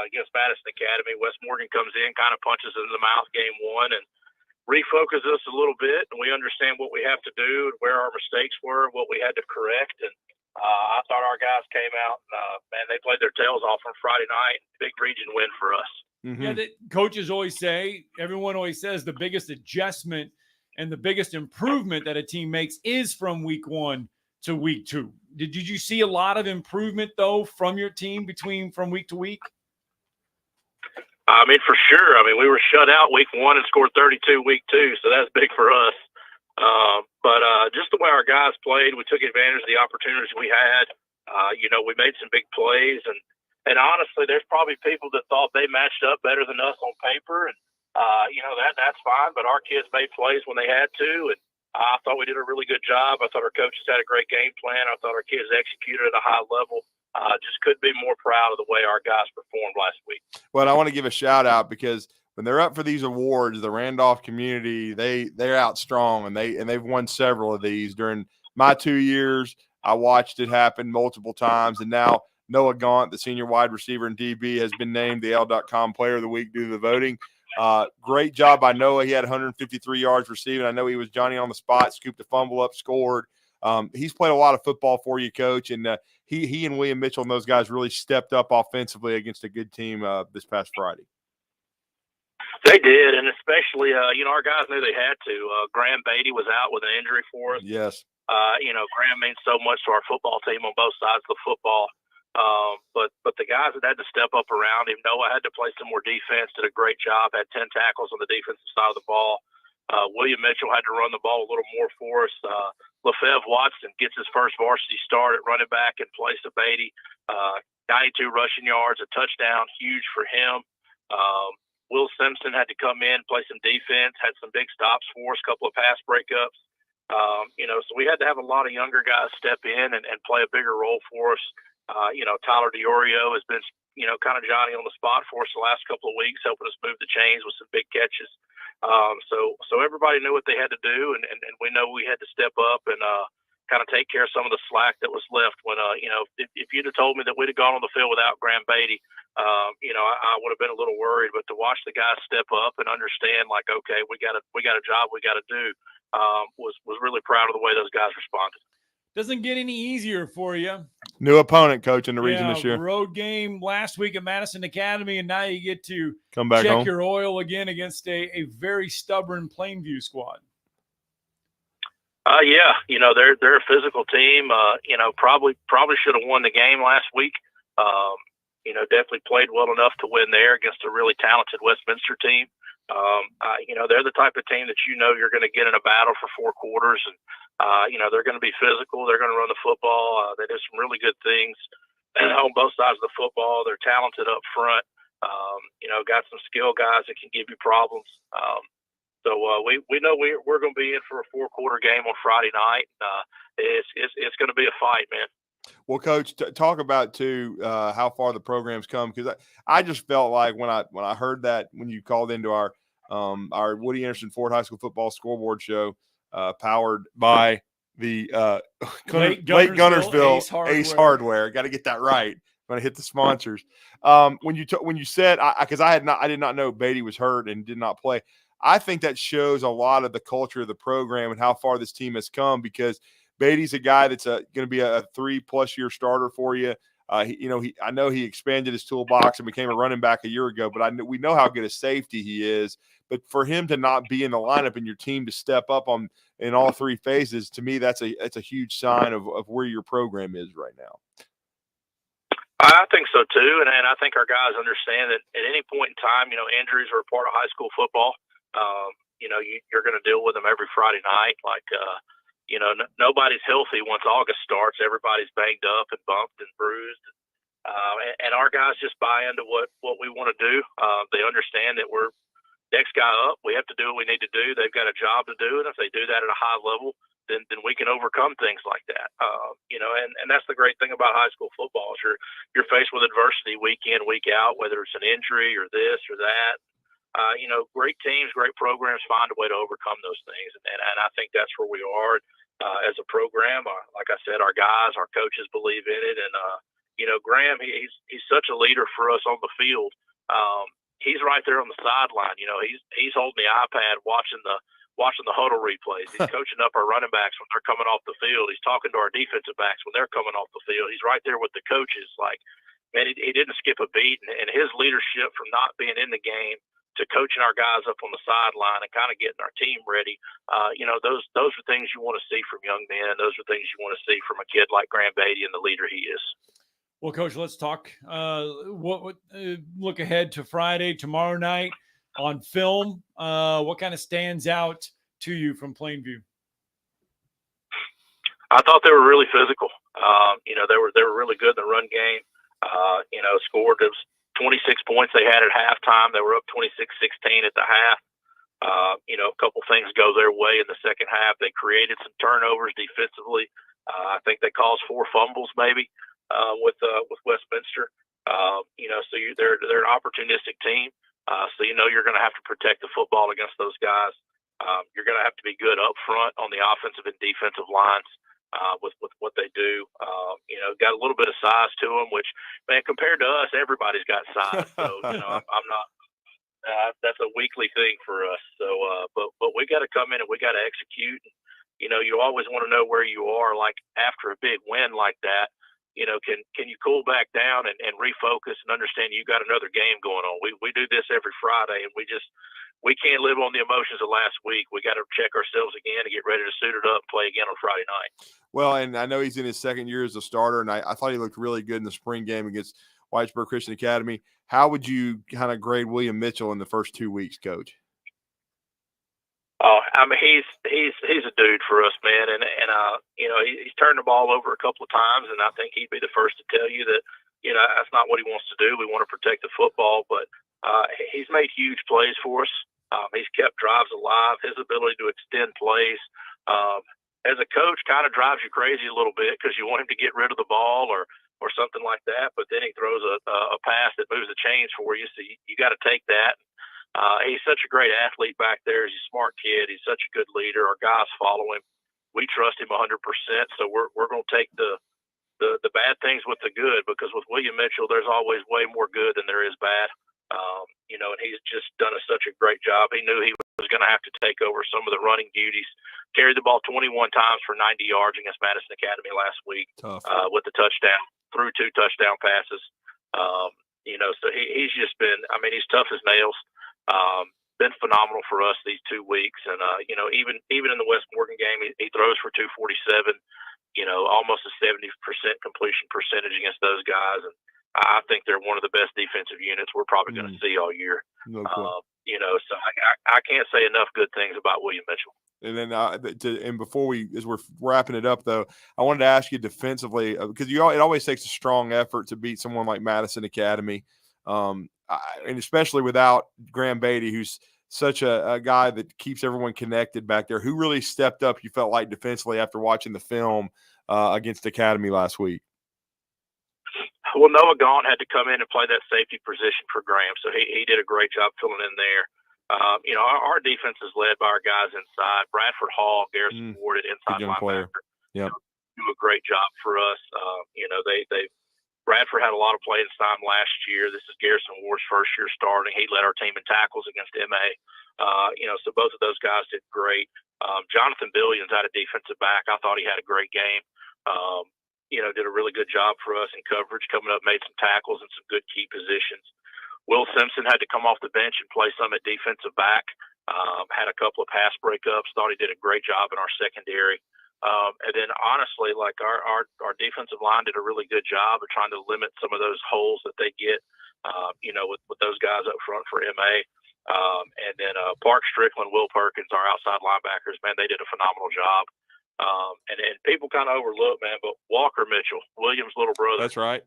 against Madison Academy. West Morgan comes in, kind of punches us in the mouth game 1, and refocuses us a little bit, and we understand what we have to do, where our mistakes were, what we had to correct, and I thought our guys came out and, man, they played their tails off on Friday night. Big region win for us. Yeah, the coaches always say, everyone always says the biggest adjustment and the biggest improvement that a team makes is from week 1 to week 2. Did you see a lot of improvement, though, from your team from week to week? I mean, for sure. I mean, we were shut out week 1 and scored 32 week 2, so that's big for us. But just the way our guys played, we took advantage of the opportunities we had. We made some big plays, and honestly, there's probably people that thought they matched up better than us on paper, and that's fine. But our kids made plays when they had to, and I thought we did a really good job. I thought our coaches had a great game plan. I thought our kids executed at a high level. Just couldn't be more proud of the way our guys performed last week. Well, I want to give a shout out because when they're up for these awards, the Randolph community, they're out strong, and they've won several of these during my 2 years. I watched it happen multiple times, and now Noah Gaunt, the senior wide receiver in DB, has been named the L.com Player of the Week due to the voting. Great job by Noah. He had 153 yards receiving. I know he was Johnny on the spot, scooped a fumble up, scored. He's played a lot of football for you, Coach, and he and William Mitchell and those guys really stepped up offensively against a good team this past Friday. They did, and especially, our guys knew they had to. Graham Beatty was out with an injury for us. Yes. Graham means so much to our football team on both sides of the football. But the guys that had to step up around him, Noah had to play some more defense, did a great job, had 10 tackles on the defensive side of the ball. William Mitchell had to run the ball a little more for us. LaFev Watson gets his first varsity start at running back in place of Beatty. 92 rushing yards, a touchdown, huge for him. Will Simpson had to come in, play some defense, had some big stops for us, a couple of pass breakups. So we had to have a lot of younger guys step in and play a bigger role for us. Tyler DiOrio has been, kind of Johnny on the spot for us the last couple of weeks, helping us move the chains with some big catches. So everybody knew what they had to do, and we know we had to step up and kind of take care of some of the slack that was left. When if you'd have told me that we'd have gone on the field without Graham Beatty, I would have been a little worried. But to watch the guys step up and understand, like, okay, we got a job we got to do, was really proud of the way those guys responded. Doesn't get any easier for you. New opponent, Coach, in the region this year. Road game last week at Madison Academy, and now you get to come back check home. Your oil again against a very stubborn Plainview squad. They're a physical team. Probably should have won the game last week. Definitely played well enough to win there against a really talented Westminster team. They're the type of team that you're going to get in a battle for 4 quarters, and they're going to be physical. They're going to run the football. They do some really good things on both sides of the football. They're talented up front. Got some skill guys that can give you problems. So we know we're going to be in for a 4-quarter game on Friday night. It's going to be a fight, man. Well, Coach, talk about too how far the program's come, because I just felt like when I heard that when you called into our Woody Anderson Ford High School football scoreboard show, powered by the Lake Gunnersville Ace Hardware. Got to get that right. I'm going to hit the sponsors. When you said, because I did not know Beatty was hurt and did not play. I think that shows a lot of the culture of the program and how far this team has come, because Beatty's a guy that's going to be a 3+ year starter for you. I know he expanded his toolbox and became a running back a year ago, but we know how good a safety he is. But for him to not be in the lineup and your team to step up in all 3 phases, to me, that's a huge sign of where your program is right now. I think so too, and I think our guys understand that at any point in time, injuries are a part of high school football. You're going to deal with them every Friday night. Nobody's healthy once August starts. Everybody's banged up and bumped and bruised. And our guys just buy into what we want to do. They understand that we're next guy up. We have to do what we need to do. They've got a job to do, and if they do that at a high level, then we can overcome things like that. And that's the great thing about high school football is you're faced with adversity week in, week out, whether it's an injury or this or that. Great teams, great programs find a way to overcome those things, and I think that's where we are as a program. Like I said, our guys, our coaches believe in it, and Graham, he's such a leader for us on the field. he's right there on the sideline. You know, he's holding the iPad, watching the huddle replays. He's coaching up our running backs when they're coming off the field. He's talking to our defensive backs when they're coming off the field. He's right there with the coaches. Like, man, he didn't skip a beat, and his leadership from not being in the game to coaching our guys up on the sideline and kind of getting our team ready. You know, those are things you want to see from young men. Those are things you want to see from a kid like Graham Beatty and the leader he is. Well, Coach, let's talk. Look ahead to Friday, tomorrow night on film. What kind of stands out to you from Plainview? I thought they were really physical. You know, they were really good in the run game. You know, scored 26 points they had at halftime. They were up 26-16 at the half. You know, a couple things go their way in the second half. They created some turnovers defensively. I think they caused 4 fumbles maybe with Westminster. You know, so they're an opportunistic team. So you know you're going to have to protect the football against those guys. You're going to have to be good up front on the offensive and defensive lines. With what they do, you know, got a little bit of size to them, which, man, compared to us, everybody's got size. So, you know, I'm not, that's a weekly thing for us. So, but we got to come in and we got to execute. You know, you always want to know where you are, like after a big win like that. You know, can you cool back down and refocus and understand you got another game going on? We do this every Friday, and we can't live on the emotions of last week. We got to check ourselves again and get ready to suit it up and play again on Friday night. Well, and I know he's in his second year as a starter, and I thought he looked really good in the spring game against Whitesburg Christian Academy. How would you kind of grade William Mitchell in the first 2 weeks, Coach? Oh, I mean, he's a dude for us, man, and you know, he's turned the ball over a couple of times, and I think he'd be the first to tell you that, you know, that's not what he wants to do. We want to protect the football, but he's made huge plays for us. He's kept drives alive. His ability to extend plays, as a coach, kind of drives you crazy a little bit because you want him to get rid of the ball or something like that, but then he throws a pass that moves the chains for you, so you got to take that. He's such a great athlete back there. He's a smart kid. He's such a good leader. Our guys follow him. We trust him 100%. So we're going to take the bad things with the good, because with William Mitchell, there's always way more good than there is bad. You know, and he's just done such a great job. He knew he was going to have to take over some of the running duties. Carried the ball 21 times for 90 yards against Madison Academy last week with the touchdown, threw 2 touchdown passes. You know, so he's just been, I mean, he's tough as nails. Been phenomenal for us these 2 weeks. And, you know, even in the West Morgan game, he throws for 247, you know, almost a 70% completion percentage against those guys. And I think they're one of the best defensive units we're probably going to see all year. No you know, so I can't say enough good things about William Mitchell. And then, and before as we're wrapping it up, though, I wanted to ask you defensively, because it always takes a strong effort to beat someone like Madison Academy, and especially without Graham Beatty, who's such a guy that keeps everyone connected back there. Who really stepped up, you felt like, defensively after watching the film against Academy last week? Well, Noah Gaunt had to come in and play that safety position for Graham, so he did a great job filling in there. You know, our defense is led by our guys inside. Bradford Hall, Garrison Ward at inside linebacker. Yep. Do a great job for us. You know, Bradford had a lot of playing time last year. This is Garrison Ward's first year starting. He led our team in tackles against MA. You know, so both of those guys did great. Jonathan Billions out of defensive back, I thought he had a great game. You know, did a really good job for us in coverage, coming up, made some tackles and some good key positions. Will Simpson had to come off the bench and play some at defensive back. Had a couple of pass breakups. Thought he did a great job in our secondary. And then honestly, like our defensive line did a really good job of trying to limit some of those holes that they get, you know, with those guys up front for MA. And then Park Strickland, Will Perkins, our outside linebackers, man, they did a phenomenal job. And people kind of overlook, man, but Walker Mitchell, William's little brother. That's right.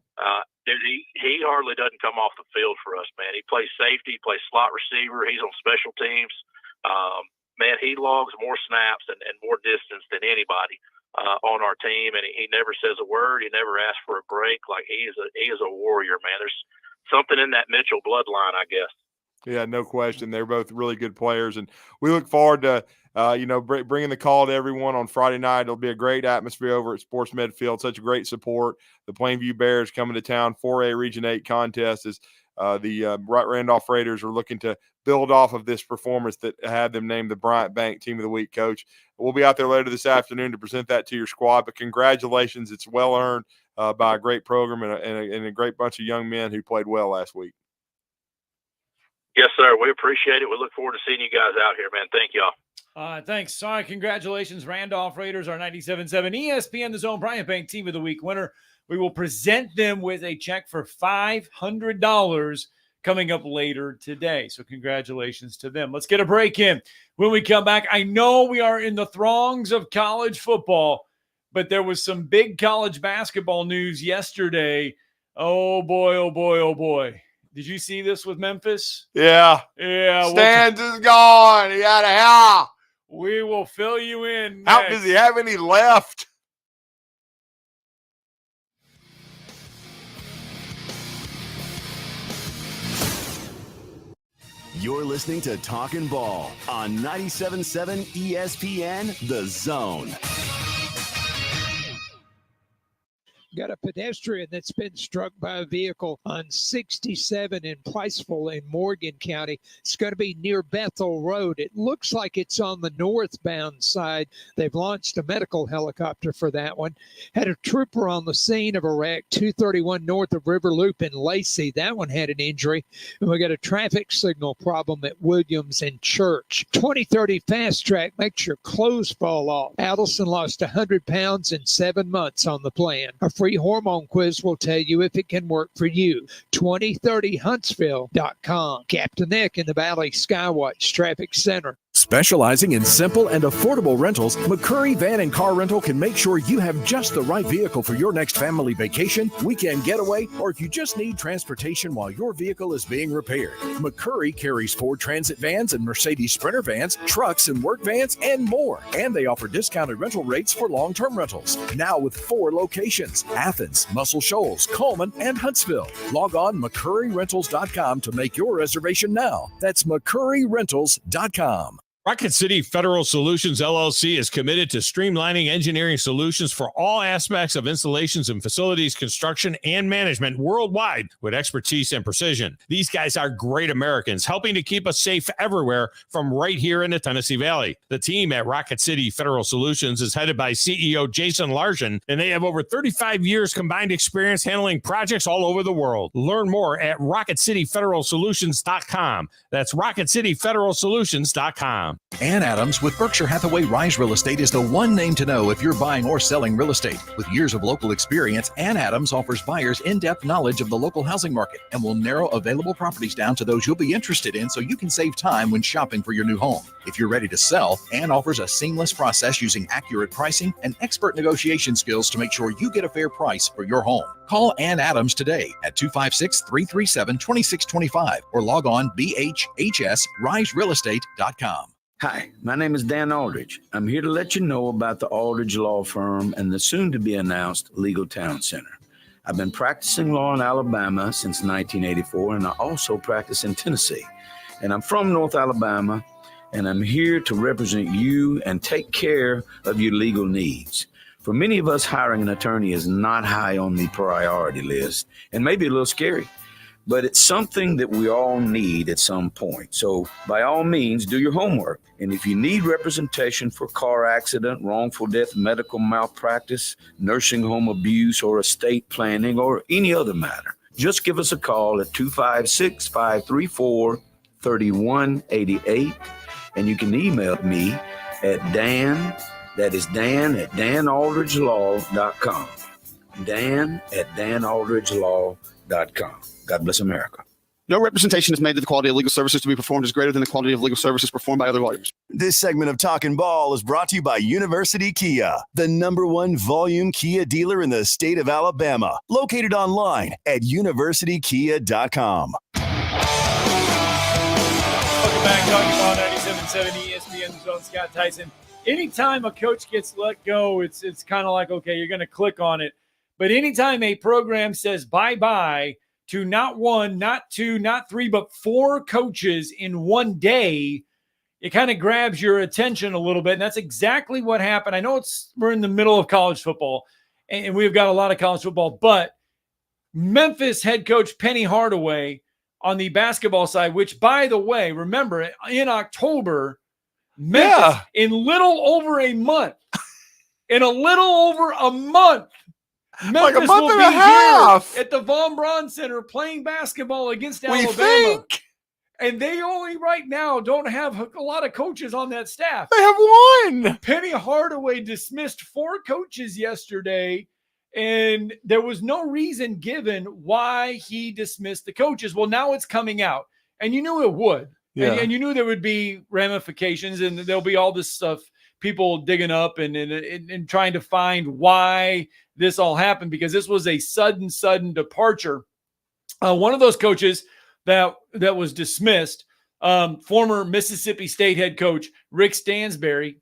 Dude, he hardly doesn't come off the field for us, man. He plays safety, he plays slot receiver. He's on special teams. Man, he logs more snaps and more distance than anybody on our team, and he never says a word. He never asks for a break. Like, he is a warrior, man. There's something in that Mitchell bloodline, I guess. Yeah, no question. They're both really good players, and we look forward to you know, bringing the call to everyone on Friday night. It'll be a great atmosphere over at Sports Medfield. Such a great support. The Plainview Bears coming to town. 4A Region 8 contest is The Randolph Raiders are looking to build off of this performance that had them named the Bryant Bank Team of the Week, Coach. We'll be out there later this afternoon to present that to your squad, but congratulations. It's well earned by a great program and a great bunch of young men who played well last week. Yes, sir. We appreciate it. We look forward to seeing you guys out here, man. Thank y'all. Thanks. Sorry, congratulations, Randolph Raiders, our 97.7 ESPN The Zone Bryant Bank Team of the Week winner. We will present them with a check for $500 coming up later today. So congratulations to them. Let's get a break in. When we come back, I know we are in the throngs of college football, but there was some big college basketball news yesterday. Oh, boy, oh, boy, oh, boy. Did you see this with Memphis? Yeah. Stans is gone. He out of hell. We will fill you in next. How does he have any left? You're listening to Talkin' Ball on 97.7 ESPN The Zone. Got a pedestrian that's been struck by a vehicle on 67 in Priceville in Morgan County. It's going to be near Bethel Road. It looks like it's on the northbound side. They've launched a medical helicopter for that one. Had a trooper on the scene of a wreck, 231 north of River Loop in Lacey. That one had an injury. And we got a traffic signal problem at Williams and Church. 2030 Fast Track makes your clothes fall off. Adelson lost 100 pounds in 7 months on the plan. A free hormone quiz will tell you if it can work for you. 2030huntsville.com. Captain Nick in the Valley Skywatch Traffic Center. Specializing in simple and affordable rentals, McCurry Van and Car Rental can make sure you have just the right vehicle for your next family vacation, weekend getaway, or if you just need transportation while your vehicle is being repaired. McCurry carries Ford Transit vans and Mercedes Sprinter vans, trucks and work vans, and more. And they offer discounted rental rates for long-term rentals. Now with 4 locations: Athens, Muscle Shoals, Coleman, and Huntsville. Log on McCurryRentals.com to make your reservation now. That's McCurryRentals.com. Rocket City Federal Solutions, LLC is committed to streamlining engineering solutions for all aspects of installations and facilities construction and management worldwide with expertise and precision. These guys are great Americans, helping to keep us safe everywhere from right here in the Tennessee Valley. The team at Rocket City Federal Solutions is headed by CEO Jason Larson, and they have over 35 years combined experience handling projects all over the world. Learn more at RocketCityFederalSolutions.com. That's RocketCityFederalSolutions.com. Ann Adams with Berkshire Hathaway Rise Real Estate is the one name to know if you're buying or selling real estate. With years of local experience, Ann Adams offers buyers in-depth knowledge of the local housing market and will narrow available properties down to those you'll be interested in so you can save time when shopping for your new home. If you're ready to sell, Ann offers a seamless process using accurate pricing and expert negotiation skills to make sure you get a fair price for your home. Call Ann Adams today at 256-337-2625 or log on bhhsriserealestate.com. Hi, my name is Dan Aldridge. I'm here to let you know about the Aldridge Law Firm and the soon-to-be-announced Legal Town Center. I've been practicing law in Alabama since 1984, and I also practice in Tennessee. And I'm from North Alabama, and I'm here to represent you and take care of your legal needs. For many of us, hiring an attorney is not high on the priority list and maybe a little scary. But it's something that we all need at some point. So by all means, do your homework. And if you need representation for car accident, wrongful death, medical malpractice, nursing home abuse, or estate planning, or any other matter, just give us a call at 256-534-3188. And you can email me at Dan, that is Dan at danaldridgelaw.com. Dan at danaldridgelaw.com. God bless America. No representation is made that the quality of legal services to be performed is greater than the quality of legal services performed by other lawyers. This segment of Talkin' Ball is brought to you by University Kia, the #1 volume Kia dealer in the state of Alabama. Located online at universitykia.com. Welcome back, Talkin' Ball 97.7 ESPN Zone. Scott Tyson. Anytime a coach gets let go, it's kind of like, okay, you're going to click on it. But anytime a program says bye-bye to not 1, not 2, not 3, but 4 coaches in one day, it kind of grabs your attention a little bit. And that's exactly what happened. I know we're in the middle of college football, and we've got a lot of college football, but Memphis head coach Penny Hardaway on the basketball side, which, by the way, remember, in October, Memphis, in little over a month, Memphis like a month will and be a half here at the Von Braun Center playing basketball against We Alabama. think. And they only right now don't have a lot of coaches on that staff. They have one. Penny Hardaway dismissed 4 coaches yesterday, and there was no reason given why he dismissed the coaches. Well, now it's coming out, and you knew it would. Yeah. And you knew there would be ramifications, and there'll be all this stuff, people digging up and trying to find why this all happened, because this was a sudden departure. One of those coaches that was dismissed, former Mississippi State head coach Rick Stansberry,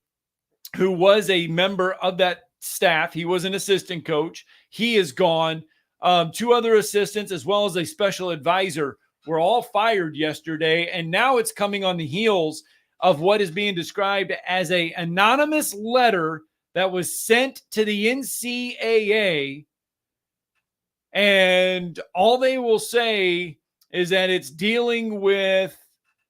who was a member of that staff. He was an assistant coach. He is gone. 2 other assistants, as well as a special advisor, were all fired yesterday. And now it's coming on the heels of what is being described as an anonymous letter that was sent to the NCAA. And all they will say is that it's dealing with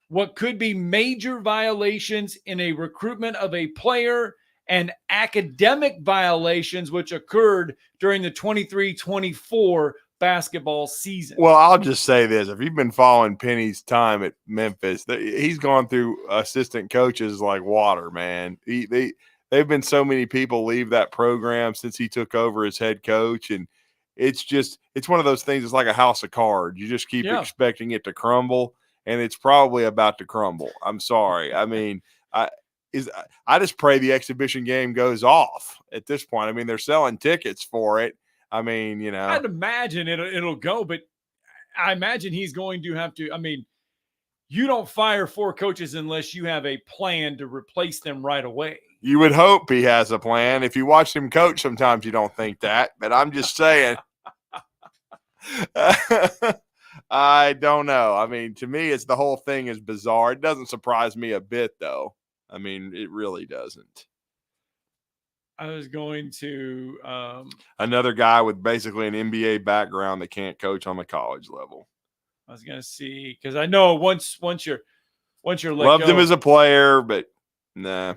what could be major violations in a recruitment of a player and academic violations which occurred during the 23-24 basketball season. Well, I'll just say this. If you've been following Penny's time at Memphis, he's gone through assistant coaches like water, man. They've been so many people leave that program since he took over as head coach, and it's one of those things. It's like a house of cards. You just keep expecting it to crumble, and it's probably about to crumble. I'm sorry. I mean, I just pray the exhibition game goes off at this point. I mean, they're selling tickets for it. I mean, you know, I'd imagine it'll go, but I imagine he's going to have to. I mean, you don't fire 4 coaches unless you have a plan to replace them right away. You would hope he has a plan. If you watch him coach, sometimes you don't think that, but I'm just saying. I don't know. I mean, to me, the whole thing is bizarre. It doesn't surprise me a bit, though. I mean, it really doesn't. I was going to another guy with basically an NBA background that can't coach on the college level. I was going to see, because I know once you're let loved go, him as a player, but nah,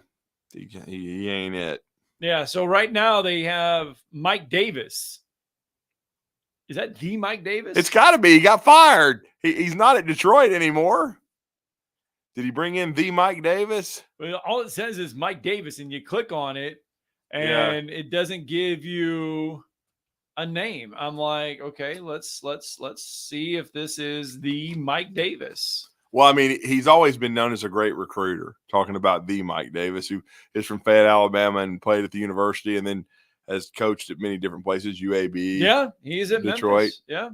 he ain't it. Yeah. So right now they have Mike Davis. Is that the Mike Davis? It's got to be. He got fired. He's not at Detroit anymore. Did he bring in the Mike Davis? Well, all it says is Mike Davis, and you click on it, and it doesn't give you a name. I'm like, okay, let's see if this is the Mike Davis. Well, I mean, he's always been known as a great recruiter. Talking about the Mike Davis, who is from Fayette, Alabama, and played at the university, and then has coached at many different places. UAB, yeah, he's at Detroit, Memphis. Yeah.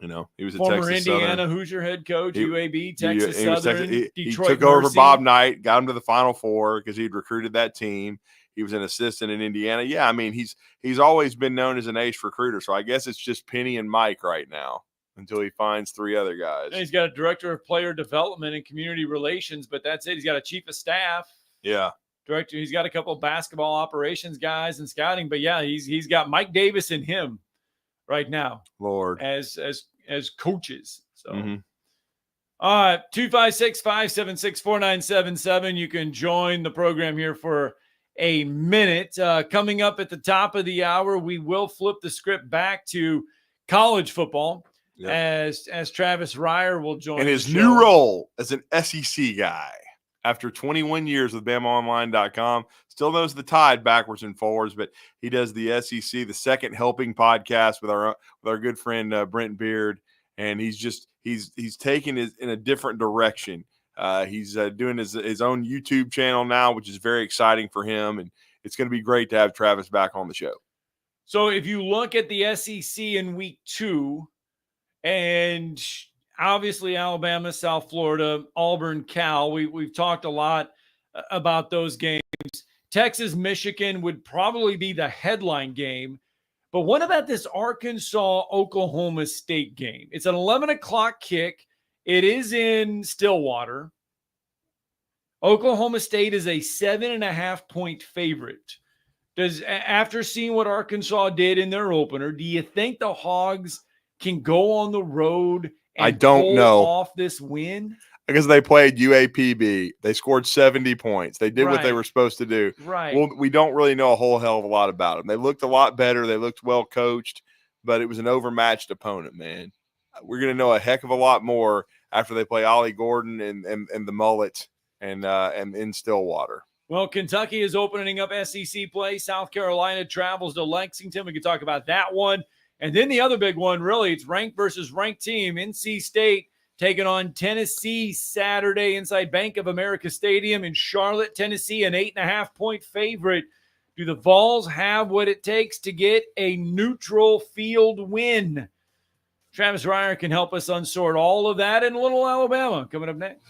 You know, he was at Former Texas Indiana Southern. Hoosier head coach, UAB, Texas He was Southern, he Detroit took over Mercy. Bob Knight, got him to the Final Four because he'd recruited that team. He was an assistant in Indiana. Yeah, I mean, he's always been known as an ace recruiter. So I guess it's just Penny and Mike right now until he finds 3 other guys. And he's got a director of player development and community relations, but that's it. He's got a chief of staff. Yeah. Director. He's got a couple of basketball operations guys and scouting, but yeah, he's got Mike Davis and him right now. Lord. As coaches. So all right, 256-576-4977. You can join the program here for a minute. Coming up at the top of the hour, we will flip the script back to college football as Travis Reier will join in his the new show. role as an SEC guy. After 21 years with BamaOnline.com, still knows the Tide backwards and forwards, but he does the SEC, the Second Helping podcast with our good friend Brent Beard, and he's taken it in a different direction. He's doing his own YouTube channel now, which is very exciting for him, and it's going to be great to have Travis back on the show. So if you look at the SEC in week 2, and obviously Alabama, South Florida, Auburn, Cal, we've talked a lot about those games. Texas, Michigan would probably be the headline game. But what about this Arkansas-Oklahoma State game? It's an 11 o'clock kick. It is in Stillwater. Oklahoma State is a 7.5-point favorite. After seeing what Arkansas did in their opener, do you think the Hogs can go on the road I don't pull know. off this win? Because they played UAPB. They scored 70 points. They did what they Right. were supposed to do. Right. Well, we don't really know a whole hell of a lot about them. They looked a lot better. They looked well coached, but it was an overmatched opponent, man. We're going to know a heck of a lot more after they play Ollie Gordon and the Mullet and in Stillwater. Well, Kentucky is opening up SEC play. South Carolina travels to Lexington. We can talk about that one. And then the other big one, really, it's ranked versus ranked team. NC State taking on Tennessee Saturday inside Bank of America Stadium in Charlotte, Tennessee, an 8.5-point favorite. Do the Vols have what it takes to get a neutral field win? Travis Reier can help us unsort all of that in Little Alabama. Coming up next.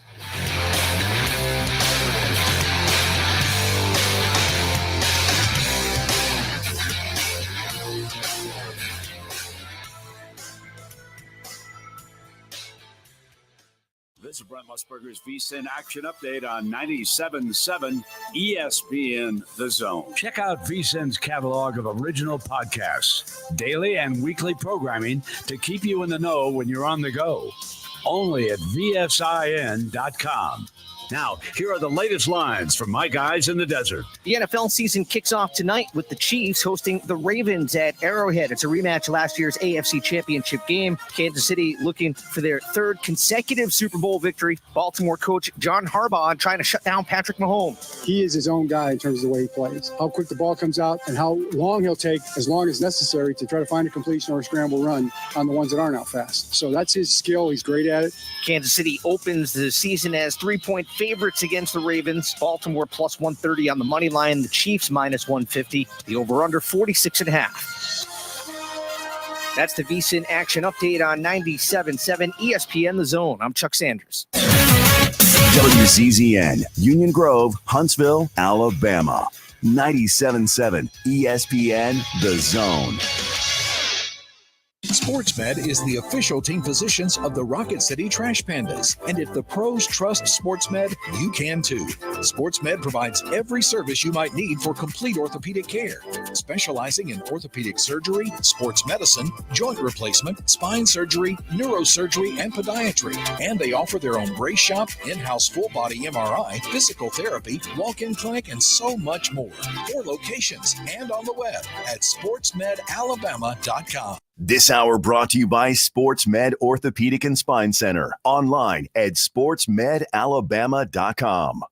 This is Brent Musburger's VSiN Action Update on 97.7 ESPN The Zone. Check out VSiN's catalog of original podcasts, daily and weekly programming to keep you in the know when you're on the go. Only at VSIN.com. Now, here are the latest lines from my guys in the desert. The NFL season kicks off tonight with the Chiefs hosting the Ravens at Arrowhead. It's a rematch of last year's AFC Championship game. Kansas City looking for their third consecutive Super Bowl victory. Baltimore coach John Harbaugh trying to shut down Patrick Mahomes. He is his own guy in terms of the way he plays. How quick the ball comes out and how long he'll take, as long as necessary, to try to find a completion or a scramble run on the ones that aren't out fast. So that's his skill. He's great at it. Kansas City opens the season as 3-point favorites against the Ravens. Baltimore plus 130 on the money line. The Chiefs minus 150. The over-under 46.5. That's the VSiN Action Update on 97.7 ESPN The Zone. I'm Chuck Sanders. WCZN, Union Grove, Huntsville, Alabama. 97.7 ESPN The Zone. SportsMed is the official team physicians of the Rocket City Trash Pandas. And if the pros trust SportsMed, you can too. SportsMed provides every service you might need for complete orthopedic care, specializing in orthopedic surgery, sports medicine, joint replacement, spine surgery, neurosurgery, and podiatry. And they offer their own brace shop, in-house full-body MRI, physical therapy, walk-in clinic, and so much more. 4 locations and on the web at sportsmedalabama.com. This hour brought to you by SportsMed Orthopedic and Spine Center. Online at sportsmedalabama.com.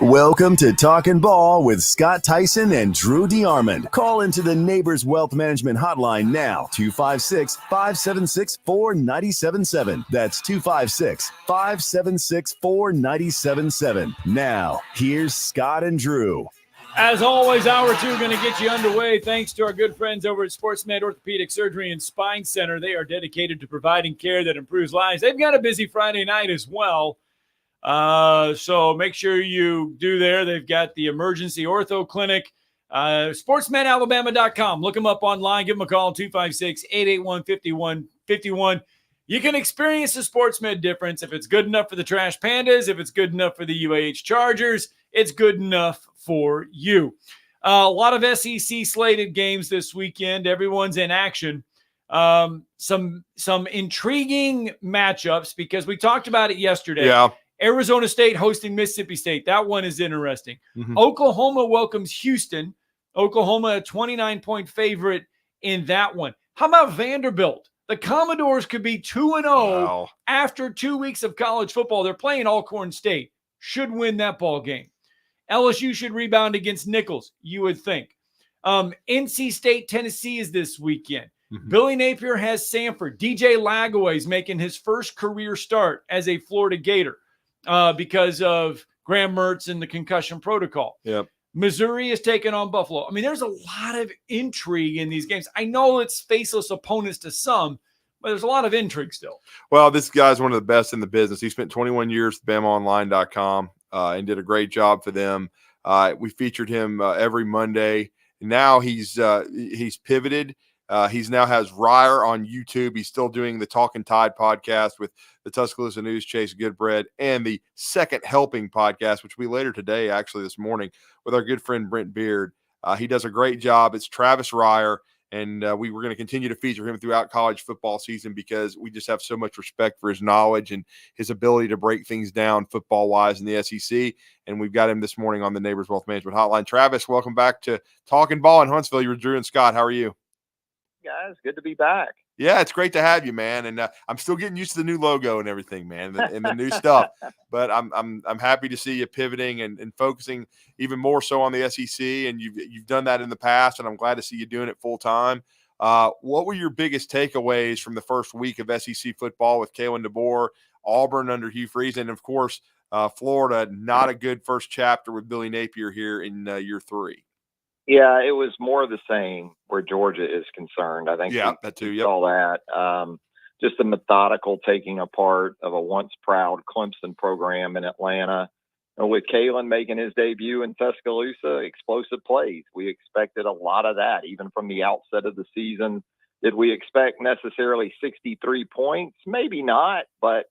Welcome to Talkin' Ball with Scott Tyson and Drew DeArmond. Call into the Neighbors Wealth Management Hotline now, 256-576-4977. That's 256-576-4977. Now, here's Scott and Drew. As always, hour 2 going to get you underway thanks to our good friends over at SportsMed Orthopedic Surgery and Spine Center. They are dedicated to providing care that improves lives. They've got a busy Friday night as well. So make sure you do there. They've got the emergency ortho clinic, sportsmedalabama.com. Look them up online. Give them a call, 256-881-5151. You can experience the SportsMed difference. If it's good enough for the Trash Pandas, if it's good enough for the UAH Chargers, it's good enough for you. A lot of SEC slated games this weekend. Everyone's in action. Some intriguing matchups because we talked about it yesterday. Yeah. Arizona State hosting Mississippi State. That one is interesting. Mm-hmm. Oklahoma welcomes Houston. Oklahoma a 29-point favorite in that one. How about Vanderbilt? The Commodores could be 2-0 after 2 weeks of college football. They're playing Alcorn State. Should win that ball game. LSU should rebound against Nichols, you would think. NC State, Tennessee is this weekend. Mm-hmm. Billy Napier has Samford. DJ Lagaway is making his first career start as a Florida Gator because of Graham Mertz and the concussion protocol. Yep. Missouri is taking on Buffalo. I mean, there's a lot of intrigue in these games. I know it's faceless opponents to some, but there's a lot of intrigue still. Well, this guy's one of the best in the business. He spent 21 years at BamaOnline.com and did a great job for them. We featured him every Monday. Now he's pivoted. He's now has Ryer on YouTube. He's still doing the Talkin Tide podcast with the Tuscaloosa News, Chase Goodbread, and the Second Helping podcast, which will be later today, actually this morning, with our good friend Brent Beard. He does a great job. It's Travis Ryer, and we were going to continue to feature him throughout college football season because we just have so much respect for his knowledge and his ability to break things down football-wise in the SEC. And we've got him this morning on the Neighbors Wealth Management Hotline. Travis, welcome back to Talkin' Ball in Huntsville. You're Drew and Scott. How are you? Guys, good to be back. Yeah, it's great to have you, man. And I'm still getting used to the new logo and everything, man, and the new stuff. But I'm happy to see you pivoting and focusing even more so on the SEC. And you've done that in the past, and I'm glad to see you doing it full time. What were your biggest takeaways from the first week of SEC football with Kalen DeBoer, Auburn under Hugh Freeze, and of course Florida? Not a good first chapter with Billy Napier here in year 3. Yeah, it was more of the same where Georgia is concerned. I think that too. Yep. All that. Just a methodical taking apart of a once proud Clemson program in Atlanta. And with Kalen making his debut in Tuscaloosa, explosive plays. We expected a lot of that, even from the outset of the season. Did we expect necessarily 63 points? Maybe not, but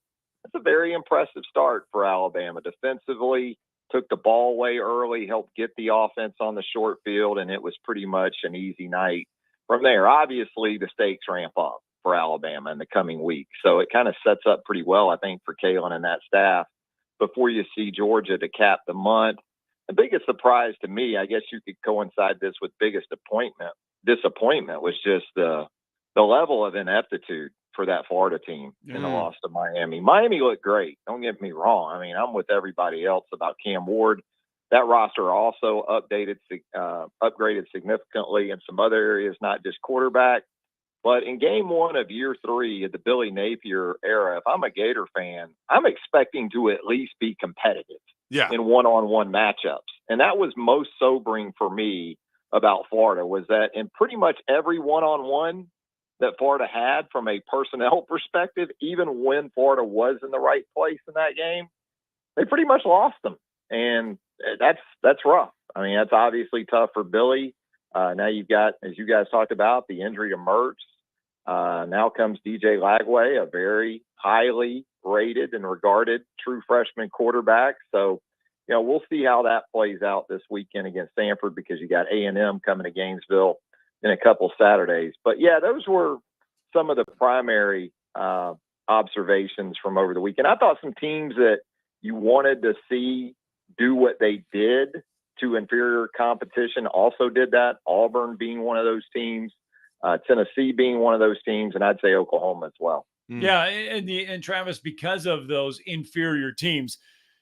it's a very impressive start for Alabama defensively. Took the ball away early, helped get the offense on the short field, and it was pretty much an easy night from there. Obviously, the stakes ramp up for Alabama in the coming week. So it kind of sets up pretty well, I think, for Kalen and that staff before you see Georgia to cap the month. The biggest surprise to me, I guess you could coincide this with biggest disappointment was just the level of ineptitude for that Florida team in the loss to Miami. Miami looked great. Don't get me wrong. I mean, I'm with everybody else about Cam Ward. That roster also upgraded significantly in some other areas, not just quarterback. But in game 1 of year 3 of the Billy Napier era, if I'm a Gator fan, I'm expecting to at least be competitive in one-on-one matchups. And that was most sobering for me about Florida, was that in pretty much every one-on-one that Florida had from a personnel perspective, even when Florida was in the right place in that game, they pretty much lost them. And that's rough. I mean, that's obviously tough for Billy. Now you've got, as you guys talked about, the injury to Mertz. Now comes DJ Lagway, a very highly rated and regarded true freshman quarterback. So, we'll see how that plays out this weekend against Stanford, because you got A&M coming to Gainesville in a couple Saturdays. But yeah, those were some of the primary observations from over the weekend. I thought some teams that you wanted to see do what they did to inferior competition also did that. Auburn being one of those teams, Tennessee being one of those teams, and I'd say Oklahoma as well. Yeah, and Travis, because of those inferior teams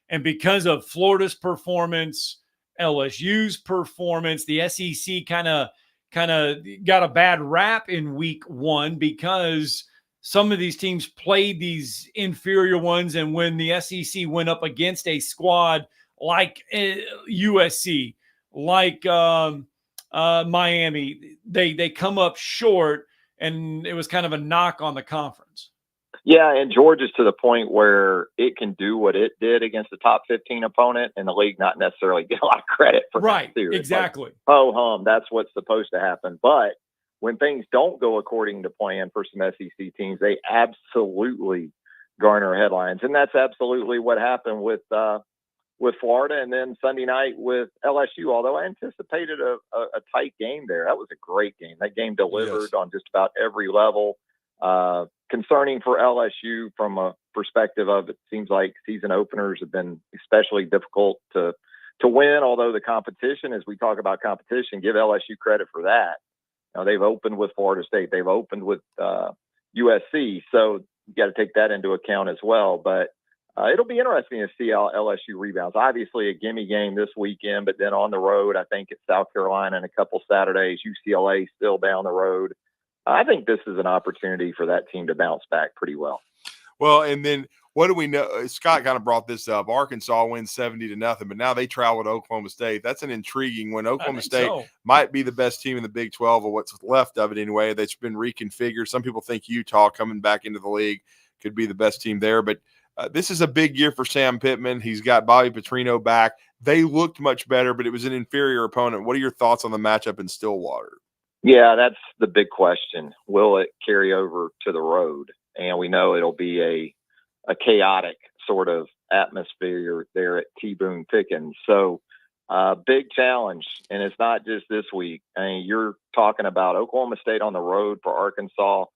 and because of Florida's performance, LSU's performance, the SEC kind of got a bad rap in week 1 because some of these teams played these inferior ones. And when the SEC went up against a squad like USC, like Miami, they come up short, and it was kind of a knock on the conference. Yeah, and Georgia's to the point where it can do what it did against the top 15 opponent, and the league not necessarily get a lot of credit for right, that. Right, exactly. Like, ho-hum, that's what's supposed to happen. But when things don't go according to plan for some SEC teams, they absolutely garner headlines, and that's absolutely what happened with Florida, and then Sunday night with LSU. Although I anticipated a tight game there, that was a great game. That game delivered on just about every level. Concerning for LSU from a perspective of, it seems like season openers have been especially difficult to win, although the competition, as we talk about competition, give LSU credit for that. They've opened with Florida State. They've opened with USC. So you got to take that into account as well. But it'll be interesting to see how LSU rebounds. Obviously a gimme game this weekend, but then on the road, I think it's South Carolina in a couple Saturdays, UCLA still down the road. I think this is an opportunity for that team to bounce back pretty well. Well, and then what do we know? Scott kind of brought this up. Arkansas wins 70-0, but now they travel to Oklahoma State. That's an intriguing one. Oklahoma State might be the best team in the Big 12, or what's left of it anyway. That's been reconfigured. Some people think Utah coming back into the league could be the best team there, but this is a big year for Sam Pittman. He's got Bobby Petrino back. They looked much better, but it was an inferior opponent. What are your thoughts on the matchup in Stillwater? Yeah, that's the big question. Will it carry over to the road? And we know it'll be a chaotic sort of atmosphere there at T-Boone Pickens. So big challenge. And it's not just this week. I mean, you're talking about Oklahoma State on the road for Arkansas.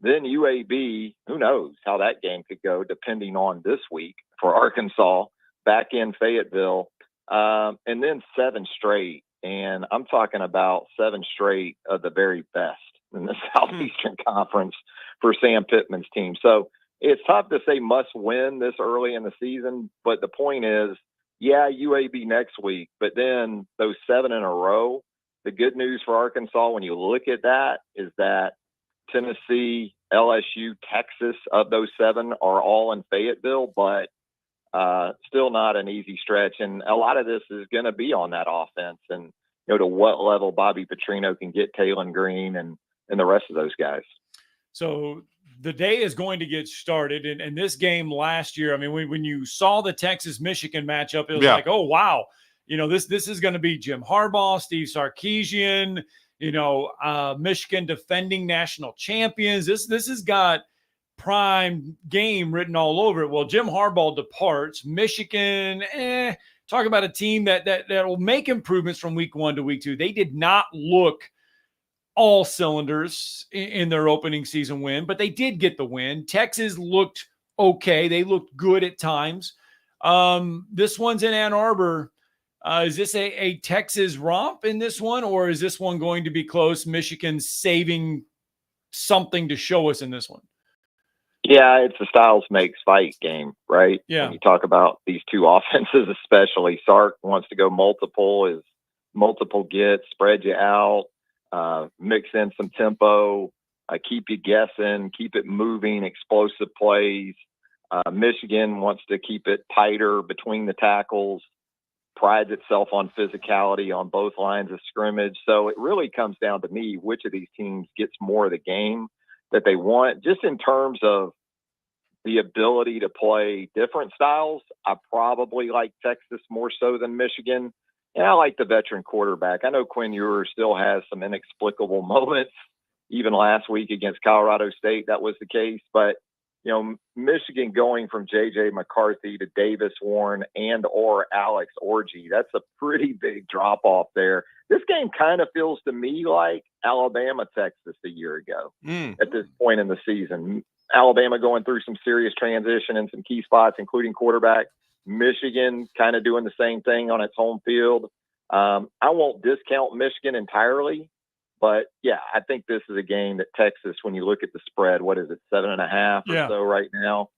Then UAB, who knows how that game could go depending on this week for Arkansas, back in Fayetteville, and then 7 straight. And I'm talking about 7 straight of the very best in the Southeastern Conference for Sam Pittman's team. So it's tough to say must win this early in the season, but the point is, yeah, UAB next week, but then those 7 in a row. The good news for Arkansas when you look at that is that Tennessee, LSU, Texas, of those 7 are all in Fayetteville, but still not an easy stretch. And a lot of this is going to be on that offense and, to what level Bobby Petrino can get Taylon Green and the rest of those guys. So the day is going to get started. And this game last year, I mean, when you saw the Texas-Michigan matchup, it was like, oh, wow. This is going to be Jim Harbaugh, Steve Sarkisian, Michigan defending national champions. This has got prime game written all over it. Well, Jim Harbaugh departs. Michigan, talk about a team that will make improvements from week 1 to week 2. They did not look all cylinders in their opening season win, but they did get the win. Texas looked okay. They looked good at times. This one's in Ann Arbor. Is this a Texas romp in this one, or is this one going to be close? Michigan saving something to show us in this one? Yeah, it's a styles makes fight game, right? Yeah. When you talk about these two offenses, especially, Sark wants to go multiple gets, spread you out, mix in some tempo, keep you guessing, keep it moving, explosive plays. Michigan wants to keep it tighter between the tackles, prides itself on physicality on both lines of scrimmage. So it really comes down to me, which of these teams gets more of the game that they want. Just in terms of the ability to play different styles, I probably like Texas more so than Michigan. And I like the veteran quarterback. I know Quinn Ewers still has some inexplicable moments. Even last week against Colorado State, that was the case. But, Michigan going from J.J. McCarthy to Davis Warren and or Alex Orji, that's a pretty big drop-off there. This game kind of feels to me like Alabama-Texas a year ago at this point in the season. Alabama going through some serious transition in some key spots, including quarterback. Michigan kind of doing the same thing on its home field. I won't discount Michigan entirely, but yeah, I think this is a game that Texas, when you look at the spread, what is it, 7.5 or so right now?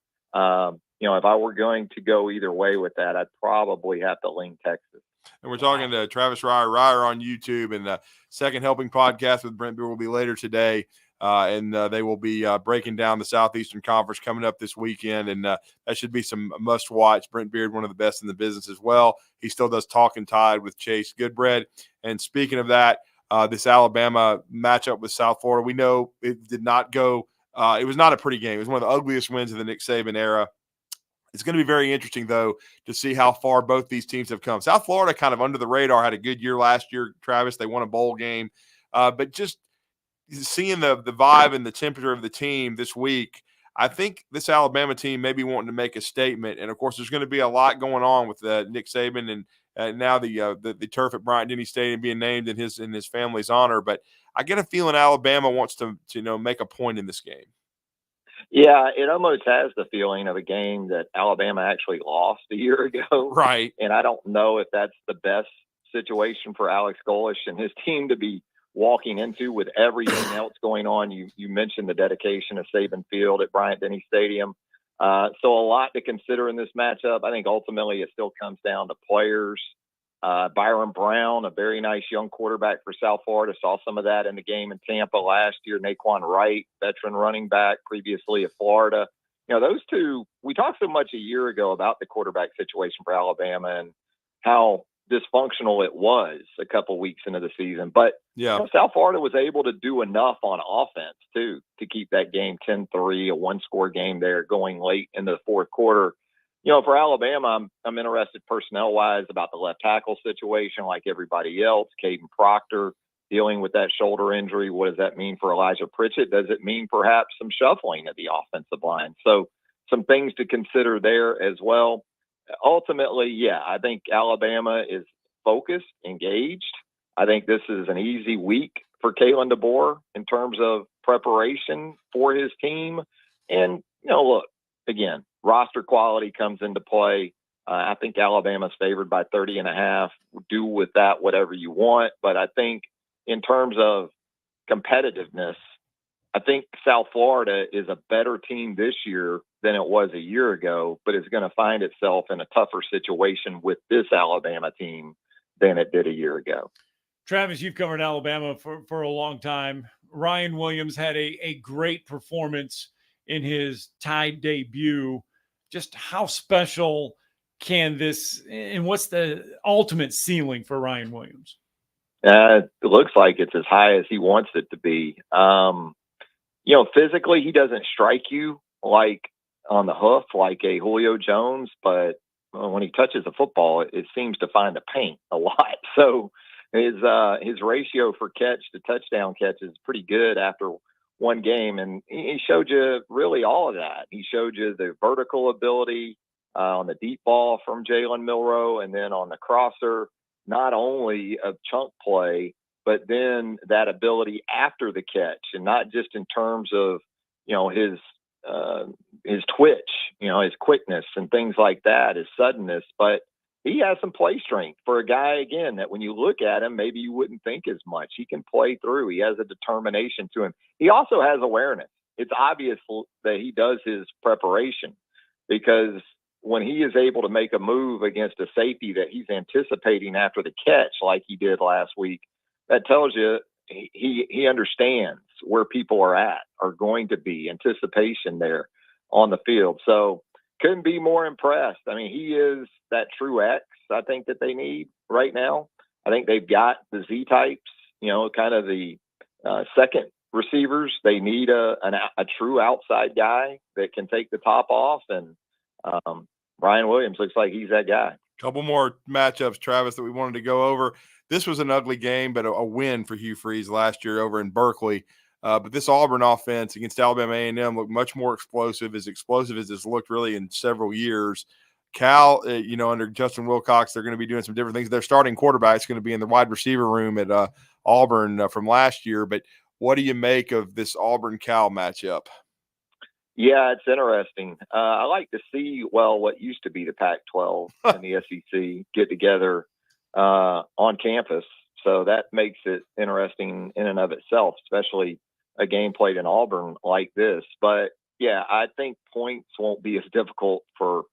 If I were going to go either way with that, I'd probably have to lean Texas. And we're talking to Travis Ryer on YouTube, and the Second Helping podcast with Brent Beer will be later today. And they will be breaking down the Southeastern Conference coming up this weekend, and that should be some must-watch. Brent Beard, one of the best in the business as well. He still does Talkin Tide with Chase Goodbread. And speaking of that, this Alabama matchup with South Florida, we know it did not go it was not a pretty game. It was one of the ugliest wins of the Nick Saban era. It's going to be very interesting, though, to see how far both these teams have come. South Florida kind of under the radar, had a good year last year, Travis. They won a bowl game. But just seeing the vibe and the temperature of the team this week, I think this Alabama team may be wanting to make a statement. And, of course, there's going to be a lot going on with Nick Saban and now the turf at Bryant-Denny Stadium being named in his family's honor. But I get a feeling Alabama wants to make a point in this game. Yeah, it almost has the feeling of a game that Alabama actually lost a year ago. Right. And I don't know if that's the best situation for Alex Golesh and his team to be walking into with everything else going on. You mentioned the dedication of Saban Field at Bryant-Denny Stadium. So a lot to consider in this matchup. I think ultimately it still comes down to players. Byron Brown, a very nice young quarterback for South Florida, saw some of that in the game in Tampa last year. Naquan Wright, veteran running back previously at Florida. Those two, we talked so much a year ago about the quarterback situation for Alabama and how dysfunctional it was a couple weeks into the season. But South Florida was able to do enough on offense, too, to keep that game 10-3, a one-score game there going late into the fourth quarter. For Alabama, I'm interested personnel-wise about the left tackle situation like everybody else. Caden Proctor, dealing with that shoulder injury. What does that mean for Elijah Pritchett? Does it mean perhaps some shuffling of the offensive line? So some things to consider there as well. Ultimately, yeah, I think Alabama is focused, engaged. I think this is an easy week for Kalen DeBoer in terms of preparation for his team. And, look, again, roster quality comes into play. I think Alabama's favored by 30.5. Do with that whatever you want. But I think in terms of competitiveness, I think South Florida is a better team this year than it was a year ago, but it's going to find itself in a tougher situation with this Alabama team than it did a year ago. Travis, you've covered Alabama for a long time. Ryan Williams had a great performance in his Tide debut. Just how special can this, and what's the ultimate ceiling for Ryan Williams? It looks like it's as high as he wants it to be. Physically, he doesn't strike you like on the hoof like a Julio Jones, but when he touches the football, it seems to find the paint a lot. So his ratio for catch to touchdown catch is pretty good after one game, and he showed you really all of that. He showed you the vertical ability on the deep ball from Jalen Milroe, and then on the crosser, not only a chunk play, but then that ability after the catch, and not just in terms of his twitch, his quickness and things like that, his suddenness, but he has some play strength for a guy, again, that when you look at him, maybe you wouldn't think as much. He can play through. He has a determination to him. He also has awareness. It's obvious that he does his preparation, because when he is able to make a move against a safety that he's anticipating after the catch, like he did last week, that tells you he understands where people are going to be, anticipation there on the field. So couldn't be more impressed. I mean, he is that true X, I think, that they need right now. I think they've got the Z types, kind of the second receivers. They need a true outside guy that can take the top off, and Ryan Williams looks like he's that guy. Couple more matchups, Travis, that we wanted to go over. This was an ugly game, but a win for Hugh Freeze last year over in Berkeley. But this Auburn offense against Alabama A&M looked much more explosive as it's looked really in several years. Cal, under Justin Wilcox, they're going to be doing some different things. Their starting quarterback is going to be in the wide receiver room at Auburn from last year. But what do you make of this Auburn-Cal matchup? Yeah, it's interesting. I like to see, what used to be the Pac-12 and the SEC get together on campus. So that makes it interesting in and of itself, especially a game played in Auburn like this. But yeah, I think points won't be as difficult for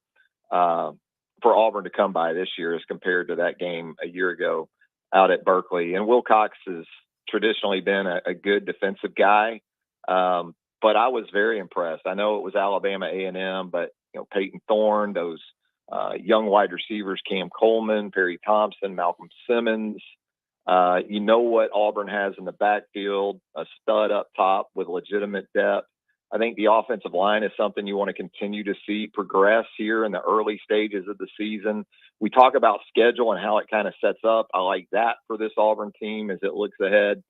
Auburn to come by this year as compared to that game a year ago out at Berkeley. And Wilcox has traditionally been a good defensive guy, but I was very impressed. I know it was Alabama A&M, but Peyton Thorne, those young wide receivers, Cam Coleman, Perry Thompson, Malcolm Simmons. What Auburn has in the backfield, a stud up top with legitimate depth. I think the offensive line is something you want to continue to see progress here in the early stages of the season. We talk about schedule and how it kind of sets up. I like that for this Auburn team as it looks ahead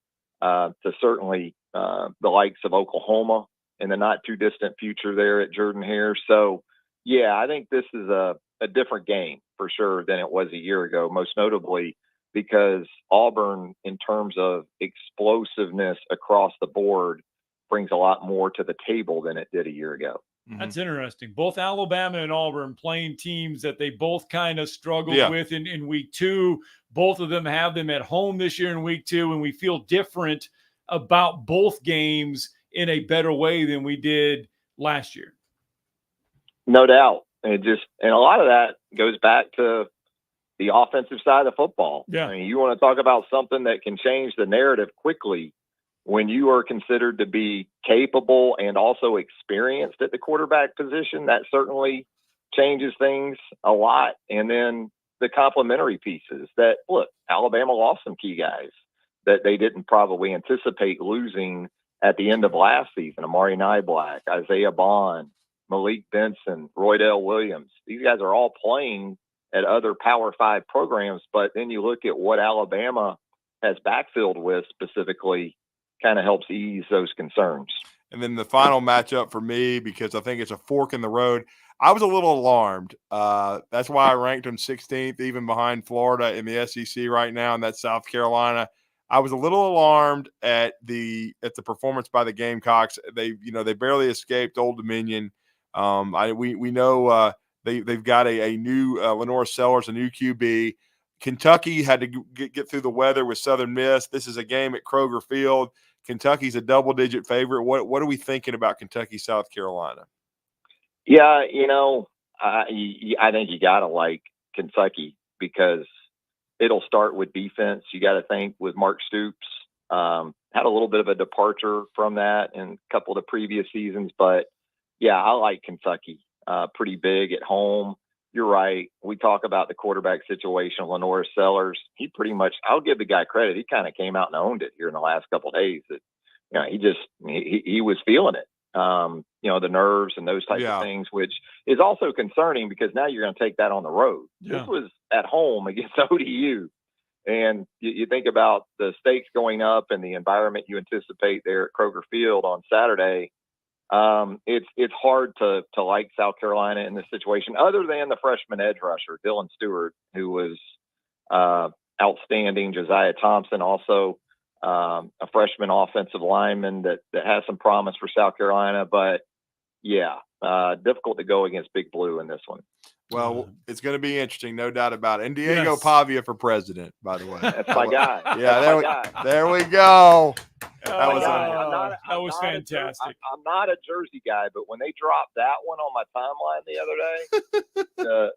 to certainly the likes of Oklahoma in the not too distant future there at Jordan-Hare. So, yeah, I think this is a different game for sure than it was a year ago, most notably because Auburn, in terms of explosiveness across the board, brings a lot more to the table than it did a year ago. That's interesting. Both Alabama and Auburn playing teams that they both kind of struggled with in week two. Both of them have them at home this year in week two, and we feel different about both games in a better way than we did last year. No doubt. And a lot of that goes back to the offensive side of football. Yeah. I mean, you want to talk about something that can change the narrative quickly when you are considered to be capable and also experienced at the quarterback position. That certainly changes things a lot. And then the complementary pieces that, look, Alabama lost some key guys that they didn't probably anticipate losing at the end of last season. Amari Niblack, Isaiah Bond, Malik Benson, Roydell Williams. These guys are all playing at other Power 5 programs, but then you look at what Alabama has backfilled with specifically kind of helps ease those concerns. And then the final matchup for me, because I think it's a fork in the road, I was a little alarmed. That's why I ranked them 16th, even behind Florida in the SEC right now, and that's South Carolina. I was a little alarmed at the performance by the Gamecocks. They barely escaped Old Dominion. We know they've got a new Lenora Sellers, a new QB. Kentucky had to get through the weather with Southern Miss. This is a game at Kroger Field. Kentucky's a double-digit favorite. What are we thinking about Kentucky, South Carolina? Yeah, I think you got to like Kentucky because it'll start with defense. You got to think with Mark Stoops. Had a little bit of a departure from that in a couple of the previous seasons. But, yeah, I like Kentucky pretty big at home. You're right. We talk about the quarterback situation, Lenora Sellers. He pretty much, I'll give the guy credit. He kind of came out and owned it here in the last couple of days. That, he was feeling it. The nerves and those types of things, which is also concerning because now you're going to take that on the road. Yeah. This was at home against ODU. And you think about the stakes going up and the environment you anticipate there at Kroger Field on Saturday. It's hard to like South Carolina in this situation, other than the freshman edge rusher, Dylan Stewart, who was outstanding. Josiah Thompson, also a freshman offensive lineman that has some promise for South Carolina. But, yeah, difficult to go against Big Blue in this one. Well, it's going to be interesting, no doubt about it. And Diego Pavia for president, by the way. That's my guy. Yeah, there we go. That was fantastic. I'm not a Jersey guy, but when they dropped that one on my timeline the other day,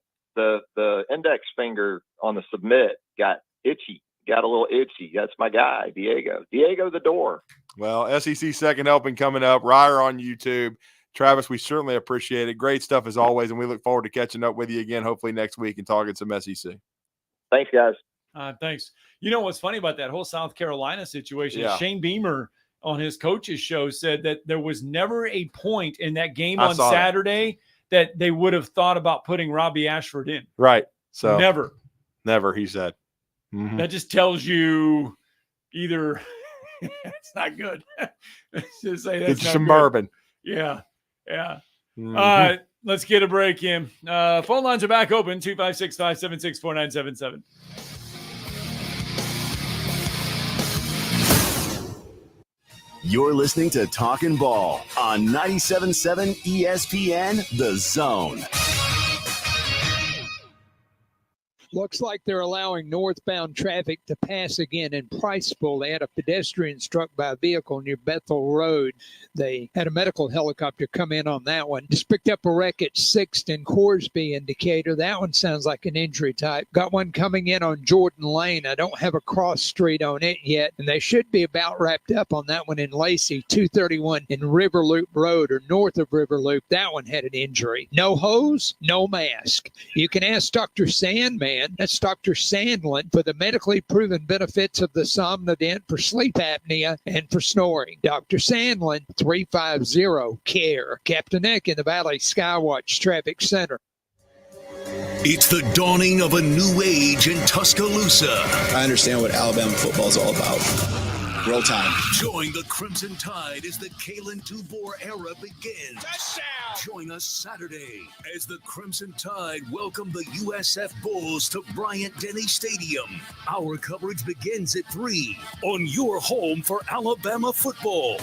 the index finger on the submit got itchy. Got a little itchy. That's my guy, Diego. Diego the door. Well, SEC second helping coming up. Ryer on YouTube. Travis, we certainly appreciate it. Great stuff as always, and we look forward to catching up with you again, hopefully next week and talking some SEC. Thanks, guys. Thanks. You know what's funny about that whole South Carolina situation? Yeah. Shane Beamer on his coach's show said that there was never a point in that game on Saturday that they would have thought about putting Robbie Ashford in. Right. So never, he said. Mm-hmm. That just tells you either it's not good. Just say that's it's some bourbon. Yeah. Yeah. Mm-hmm. Let's get a break in. Phone lines are back open, 256-576-4977. You're listening to Talkin' Ball on 97.7 ESPN, The Zone. Looks like they're allowing northbound traffic to pass again in Priceville. They had a pedestrian struck by a vehicle near Bethel Road. They had a medical helicopter come in on that one. Just picked up a wreck at 6th and Corsby in Decatur. That one sounds like an injury type. Got one coming in on Jordan Lane. I don't have a cross street on it yet, and they should be about wrapped up on that one in Lacey. 231 in River Loop Road or north of River Loop. That one had an injury. No hose, no mask. You can ask Dr. Sandman. That's Dr. Sandlin for the medically proven benefits of the Somnodent for sleep apnea and for snoring. Dr. Sandlin, 350-CARE. Captain Eck in the Valley Skywatch Traffic Center. It's the dawning of a new age in Tuscaloosa. I understand what Alabama football is all about. Real time. Join the Crimson Tide as the Kalen DuBois era begins. Touchdown! Join us Saturday as the Crimson Tide welcome the USF Bulls to Bryant-Denny Stadium. Our coverage begins at 3 on your home for Alabama football.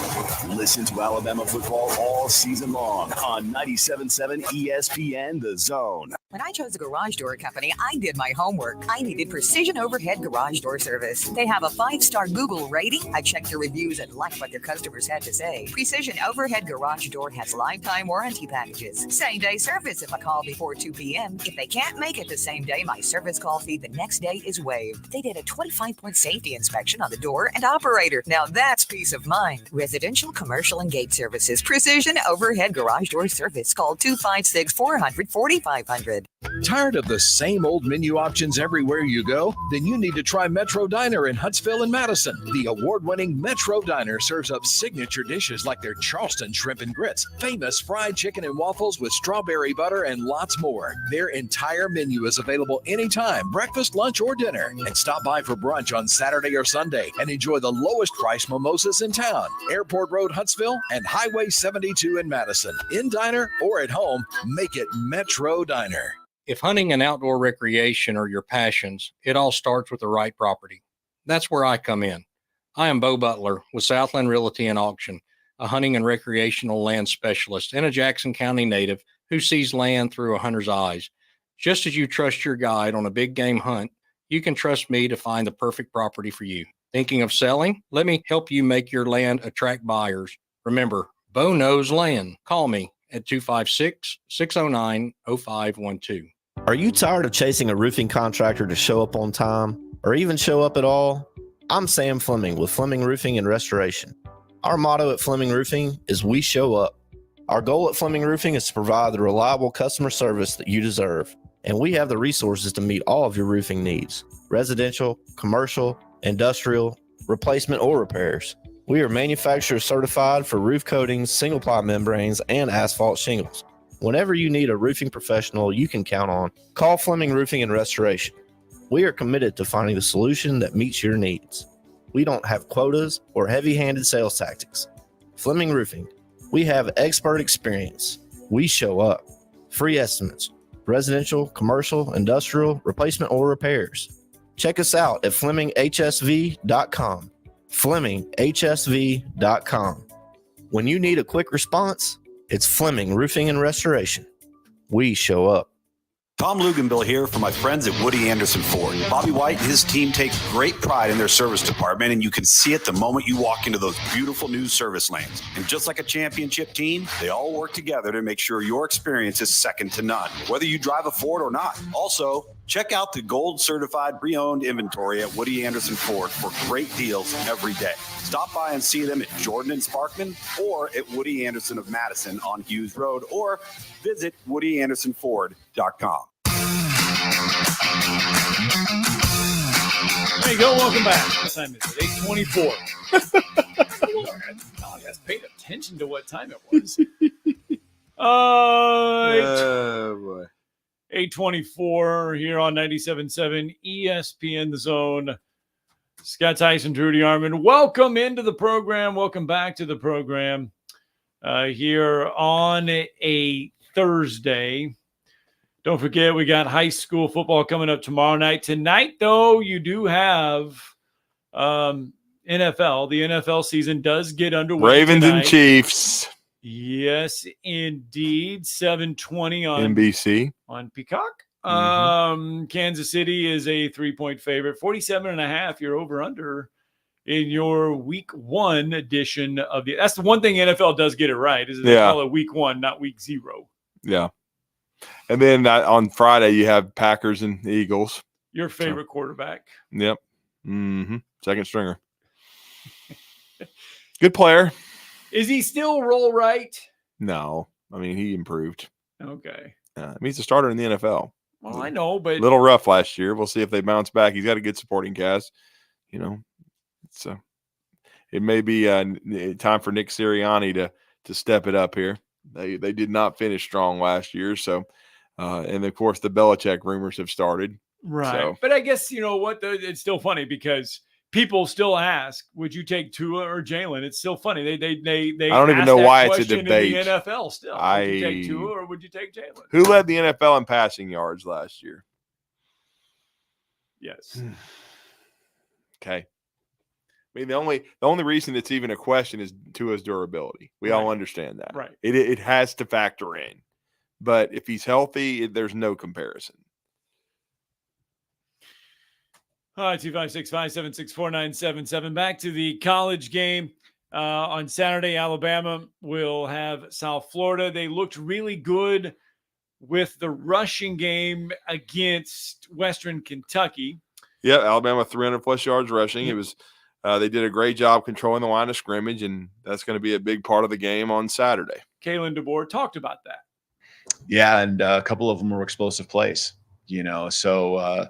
Listen to Alabama football all season long on 97.7 ESPN, The Zone. When I chose a garage door company, I did my homework. I needed Precision Overhead Garage Door Service. They have a 5-star Google rating. I checked the reviews and liked what their customers had to say. Precision Overhead Garage Door has lifetime warranty packages. Same-day service if I call before 2 p.m. If they can't make it the same day, my service call fee the next day is waived. They did a 25-point safety inspection on the door and operator. Now that's peace of mind. Residential, commercial, and gate services. Precision Overhead Garage Door Service. Call 256-400-4500. good. Tired of the same old menu options everywhere you go? Then you need to try Metro Diner in Huntsville and Madison. The award-winning Metro Diner serves up signature dishes like their Charleston shrimp and grits, famous fried chicken and waffles with strawberry butter, and lots more. Their entire menu is available anytime, breakfast, lunch, or dinner. And stop by for brunch on Saturday or Sunday and enjoy the lowest price mimosas in town. Airport Road, Huntsville, and Highway 72 in Madison. In diner or at home, make it Metro Diner. If hunting and outdoor recreation are your passions, it all starts with the right property. That's where I come in. I am Bo Butler with Southland Realty and Auction, a hunting and recreational land specialist and a Jackson County native who sees land through a hunter's eyes. Just as you trust your guide on a big game hunt, you can trust me to find the perfect property for you. Thinking of selling? Let me help you make your land attract buyers. Remember, Bo knows land. Call me at 256-609-0512. Are you tired of chasing a roofing contractor to show up on time or even show up at all? I'm Sam Fleming with Fleming Roofing and Restoration. Our motto at Fleming Roofing is we show up. Our goal at Fleming Roofing is to provide the reliable customer service that you deserve, and we have the resources to meet all of your roofing needs: residential, commercial, industrial, replacement, or repairs. We are manufacturer certified for roof coatings, single-ply membranes, and asphalt shingles. Whenever you need a roofing professional you can count on, call Fleming Roofing and Restoration. We are committed to finding the solution that meets your needs. We don't have quotas or heavy-handed sales tactics. Fleming Roofing, we have expert experience. We show up. Free estimates, residential, commercial, industrial, replacement, or repairs. Check us out at FlemingHSV.com. FlemingHSV.com. When you need a quick response, it's Fleming Roofing and Restoration. We show up. Tom Luganbill here for my friends at Woody Anderson Ford. Bobby White and his team take great pride in their service department, and you can see it the moment you walk into those beautiful new service lanes. And just like a championship team, they all work together to make sure your experience is second to none, whether you drive a Ford or not. Also, check out the gold certified pre-owned inventory at Woody Anderson Ford for great deals every day. Stop by and see them at Jordan and Sparkman or at Woody Anderson of Madison on Hughes Road, or visit WoodyAndersonFord.com. There you go. Welcome back. What time is it? 8:24. God, I paid attention to what time it was. Oh, boy. 8:24 here on 97.7 ESPN The Zone. Scott Theisen, Drew DeArmond. Welcome into the program. Welcome back to the program here on a Thursday. Don't forget, we got high school football coming up tomorrow night. Tonight, though, you do have NFL. The NFL season does get underway. Ravens tonight. and Chiefs. Yes, indeed. 7:20 on NBC. On Peacock. Mm-hmm. Kansas City is a 3-point favorite. 47.5. You're over under in your week one edition of the. That's the one thing NFL does get it right. Is they call it week one, not week 0. Yeah. And then on Friday you have Packers and Eagles. Your favorite quarterback. Yep. Mm-hmm. Second stringer. Good player. Is he still roll right? No. I mean, he improved. Okay. I mean, he's a starter in the NFL. Well, I know, but a little rough last year. We'll see if they bounce back. He's got a good supporting cast. You know, so it may be time for Nick Sirianni to step it up here. They did not finish strong last year, so and of course the Belichick rumors have started. Right. So. But I guess you know what? It's still funny because people still ask, "Would you take Tua or Jalen?" It's still funny. They I don't even know why it's a debate. In the NFL still. Would you take Tua or would you take Jalen? Who led the NFL in passing yards last year? Yes. Okay. I mean, the only reason it's even a question is Tua's durability. We all understand that. Right. It has to factor in. But if he's healthy, there's no comparison. 256-576-4977. Back to the college game. On Saturday, Alabama will have South Florida. They looked really good with the rushing game against Western Kentucky. Yeah, Alabama 300-plus yards rushing. It was they did a great job controlling the line of scrimmage, and that's going to be a big part of the game on Saturday. Kalen DeBoer talked about that. Yeah, and a couple of them were explosive plays, so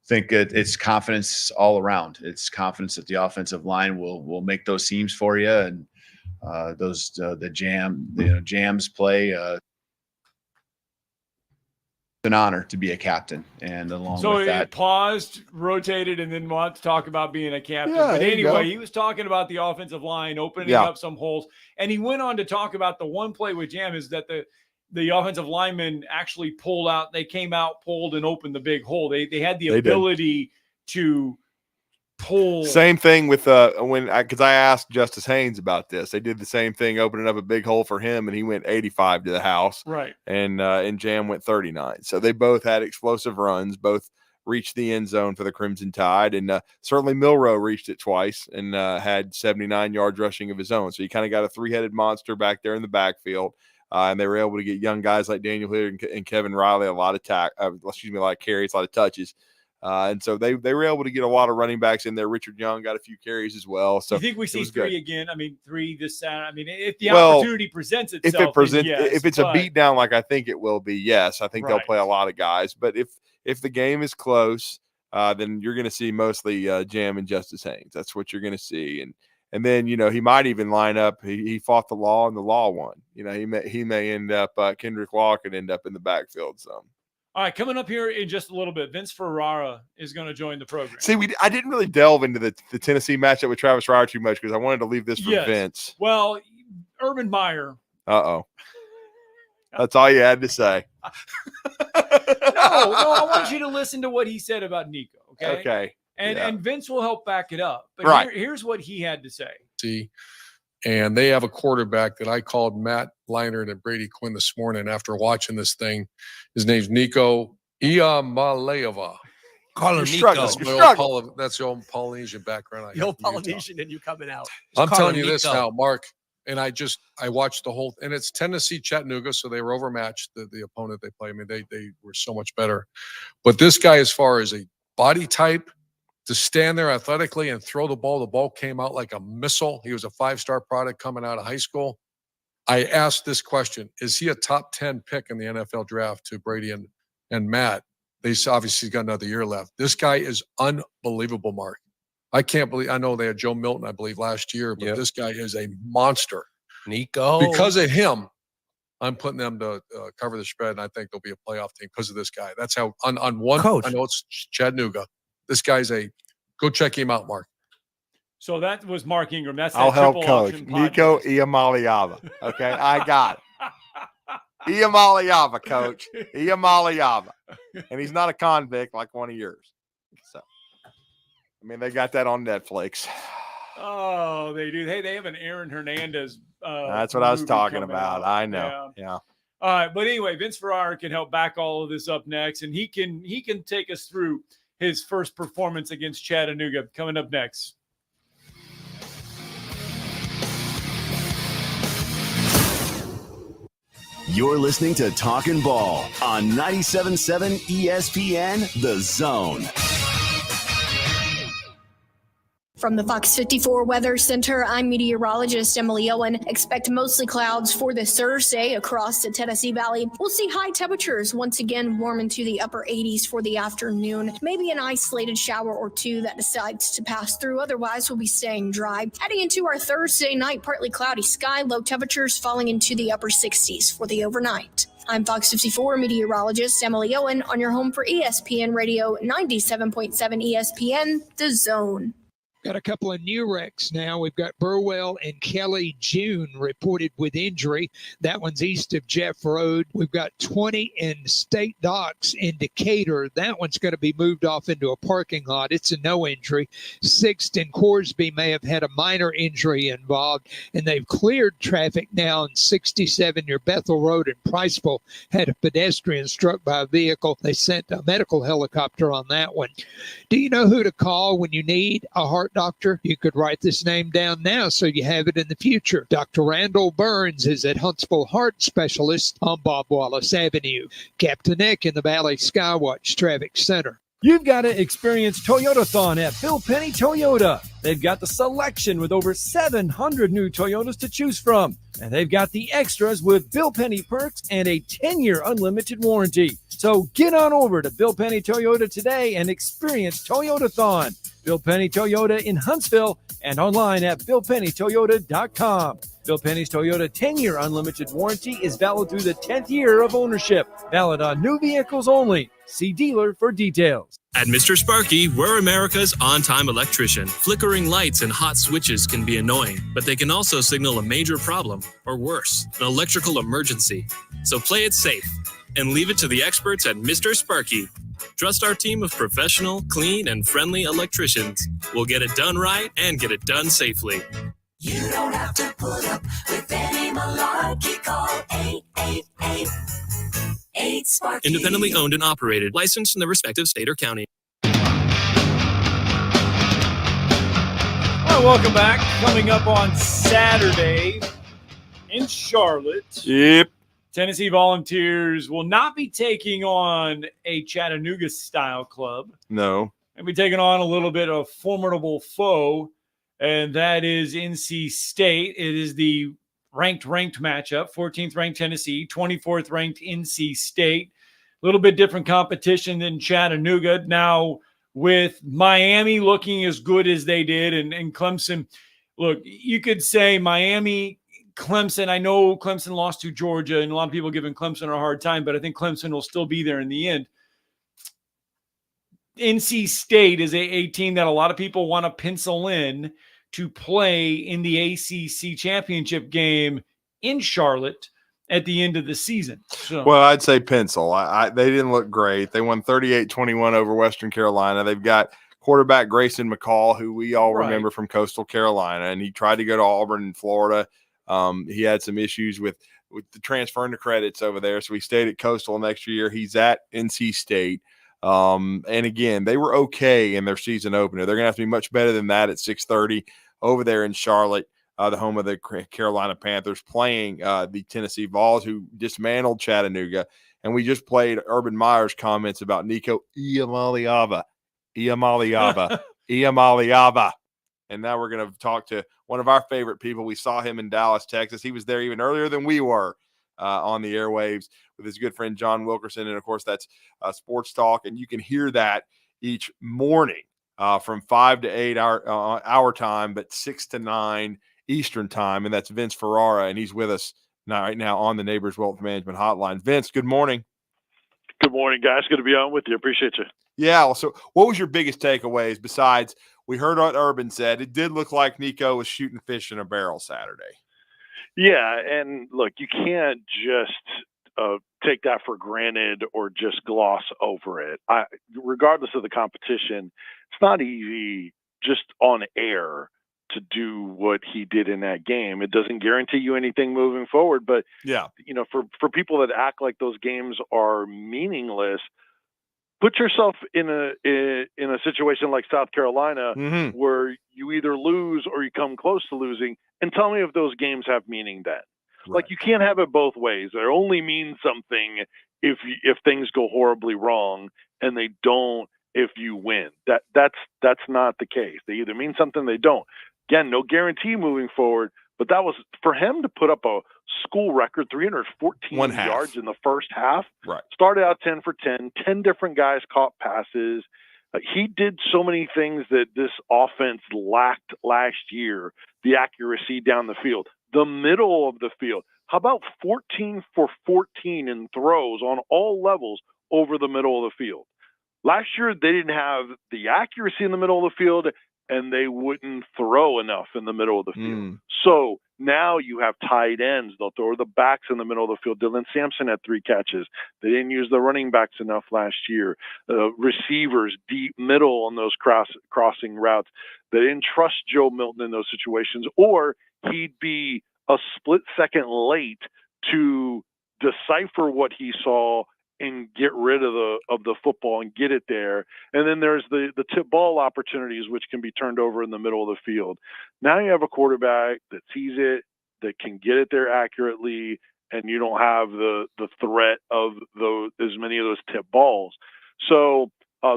think it's confidence all around. It's confidence that the offensive line will make those seams for you, and the jams play. It's an honor to be a captain, and along So with that, paused, rotated, and then wanted to talk about being a captain. Yeah, but there you go. anyway, he was talking about the offensive line opening up some holes, and he went on to talk about the one play with jam is that the offensive linemen actually pulled out. They came out, pulled, and opened the big hole. They had the ability to pull. Same thing with because I asked Justice Haynes about this. They did the same thing, opening up a big hole for him, and he went 85 to the house. Right. And Jam went 39. So they both had explosive runs, both reached the end zone for the Crimson Tide, and certainly Milrow reached it twice and had 79 yards rushing of his own. So he kind of got a three-headed monster back there in the backfield. And they were able to get young guys like Daniel Hilliard and Kevin Riley a lot of carries, a lot of touches. And so they were able to get a lot of running backs in there. Richard Young got a few carries as well. So you think we see three again? I mean, three this Saturday. I mean, if the Well, opportunity presents itself, if it's a beatdown like I think it will be, yes, I think they'll play a lot of guys. But if the game is close, then you're going to see mostly Jam and Justice Haynes. That's what you're going to see. And then, he might even line up. He fought the law and the law won. He may end up Kendrick Law could end up in the backfield some. All right, coming up here in just a little bit, Vince Ferrara is going to join the program. See, I didn't really delve into the Tennessee matchup with Travis Reier too much because I wanted to leave this for Vince. Well, Urban Meyer. Uh-oh. That's all you had to say. No, I want you to listen to what he said about Nico, okay? Okay. And Vince will help back it up. But here's what he had to say. And they have a quarterback that I called Matt Leinart and Brady Quinn this morning after watching this thing. His name's Nico Iamaleava. Call him Nico. That's the old Polynesian background. The old Polynesian and you coming out. I'm telling you this now, Mark, and I watched the whole, and it's Tennessee Chattanooga, so they were overmatched, the opponent they play. I mean, they were so much better. But this guy, as far as a body type, to stand there athletically and throw the ball came out like a missile. He was a 5-star product coming out of high school. I asked this question, is he a top 10 pick in the NFL draft to Brady and Matt? They obviously got another year left. This guy is unbelievable, Mark. I can't believe, I know they had Joe Milton, I believe, last year, but this guy is a monster. Nico. Because of him, I'm putting them to cover the spread, and I think they'll be a playoff team because of this guy. That's how, on one, Coach. I know it's Chattanooga. This guy's go check him out, Mark. So that was Mark Ingram. That's I'll help triple coach. option Nico Iamaleava. Okay, I got it. Iamaleava, coach. Iamaleava. And he's not a convict like one of yours. So, I mean, they got that on Netflix. Oh, they do. Hey, they have an Aaron Hernandez. That's what I was talking about. I know. Yeah. All right, but anyway, Vince Ferrara can help back all of this up next, and he can take us through his first performance against Chattanooga coming up next. You're listening to Talkin' Ball on 97.7 ESPN The Zone. From the Fox 54 Weather Center, I'm meteorologist Emily Owen. Expect mostly clouds for this Thursday across the Tennessee Valley. We'll see high temperatures once again warm into the upper 80s for the afternoon. Maybe an isolated shower or two that decides to pass through. Otherwise, we'll be staying dry. Heading into our Thursday night, partly cloudy sky, low temperatures falling into the upper 60s for the overnight. I'm Fox 54 meteorologist Emily Owen on your home for ESPN Radio 97.7 ESPN The Zone. Got a couple of new wrecks now. We've got Burwell and Kelly June reported with injury. That one's east of Jeff Road. We've got 20 in State Docks in Decatur. That one's going to be moved off into a parking lot. It's a no injury. 6th and Corsby may have had a minor injury involved, and they've cleared traffic now in 67 near Bethel Road in Priceville. Had a pedestrian struck by a vehicle. They sent a medical helicopter on that one. Do you know who to call when you need a heart doctor? You could write this name down now so you have it in the future. Dr. Randall Burns is at Huntsville Heart Specialist on Bob Wallace Avenue. Captain Eck in the Valley Skywatch Traffic Center. You've got to experience Toyotathon at Bill Penny Toyota. They've got the selection with over 700 new Toyotas to choose from. And they've got the extras with Bill Penny perks and a 10-year unlimited warranty. So get on over to Bill Penny Toyota today and experience Toyotathon. Bill Penny Toyota in Huntsville and online at BillPennyToyota.com. Bill Penny's Toyota 10-year unlimited warranty is valid through the 10th year of ownership. Valid on new vehicles only. See dealer for details. At Mr. Sparky, we're America's on-time electrician. Flickering lights and hot switches can be annoying, but they can also signal a major problem, or worse, an electrical emergency. So play it safe and leave it to the experts at Mr. Sparky. Trust our team of professional, clean, and friendly electricians. We'll get it done right and get it done safely. You don't have to put up with any malarkey. Call 888-8-SPARKY. Independently owned and operated, licensed in the respective state or county. Well, welcome back. Coming up on Saturday in Charlotte. Yep. Tennessee Volunteers will not be taking on a Chattanooga-style club. No. They'll be taking on a little bit of formidable foe, and that is NC State. It is the ranked matchup, 14th ranked Tennessee, 24th ranked NC State. A little bit different competition than Chattanooga. Now, with Miami looking as good as they did and Clemson, look, you could say Miami, Clemson. I know Clemson lost to Georgia, and a lot of people giving Clemson a hard time, but I think Clemson will still be there in the end. NC State is a team that a lot of people want to pencil in to play in the ACC championship game in Charlotte at the end of the season. So, Well, I'd say pencil. They didn't look great. They won 38-21 over Western Carolina. They've got quarterback Grayson McCall, who we all remember from Coastal Carolina, and he tried to go to Auburn in Florida. He had some issues with the transferring the credits over there, so he stayed at Coastal next year. He's at NC State. And again, they were okay in their season opener. They're going to have to be much better than that at 6:30 over there in Charlotte, the home of the Carolina Panthers, playing the Tennessee Vols, who dismantled Chattanooga. And we just played Urban Meyer's comments about Nico Iamaleava. And now we're going to talk to one of our favorite people. We saw him in Dallas, Texas. He was there even earlier than we were on the airwaves with his good friend John Wilkerson. And, of course, that's Sports Talk. And you can hear that each morning from 5 to 8 our time, but 6 to 9 Eastern time. And that's Vince Ferrara, and he's with us right now on the Neighbors Wealth Management Hotline. Vince, good morning. Good morning, guys. Good to be on with you. Appreciate you. Yeah. So what was your biggest takeaways besides we heard what Urban said? It did look like Nico was shooting fish in a barrel Saturday. Yeah, and look, you can't just take that for granted or just gloss over it. Regardless of the competition, it's not easy just on air to do what he did in that game. It doesn't guarantee you anything moving forward, but yeah, for people that act like those games are meaningless, put yourself in a situation like South Carolina where you either lose or you come close to losing, and tell me if those games have meaning then. Right. Like, you can't have it both ways. They only mean something if things go horribly wrong, and they don't if you win. That's not the case. They either mean something, they don't. Again, no guarantee moving forward, but that was for him to put up a school record 314 yards in the first half. Right. Started out 10 for 10 different guys caught passes. He did so many things that this offense lacked last year. The accuracy down the field, the middle of the field. How about 14 for 14 in throws on all levels over the middle of the field? Last year, they didn't have the accuracy in the middle of the field, and they wouldn't throw enough in the middle of the field. So now you have tight ends. They'll throw the backs in the middle of the field. Dylan Sampson had 3 catches. They didn't use the running backs enough last year. Receivers deep middle on those crossing routes. They didn't trust Joe Milton in those situations, or he'd be a split second late to decipher what he saw and get rid of the football and get it there. And then there's the tip ball opportunities, which can be turned over in the middle of the field. Now you have a quarterback that sees it, that can get it there accurately, and you don't have the threat of as many of those tip balls. So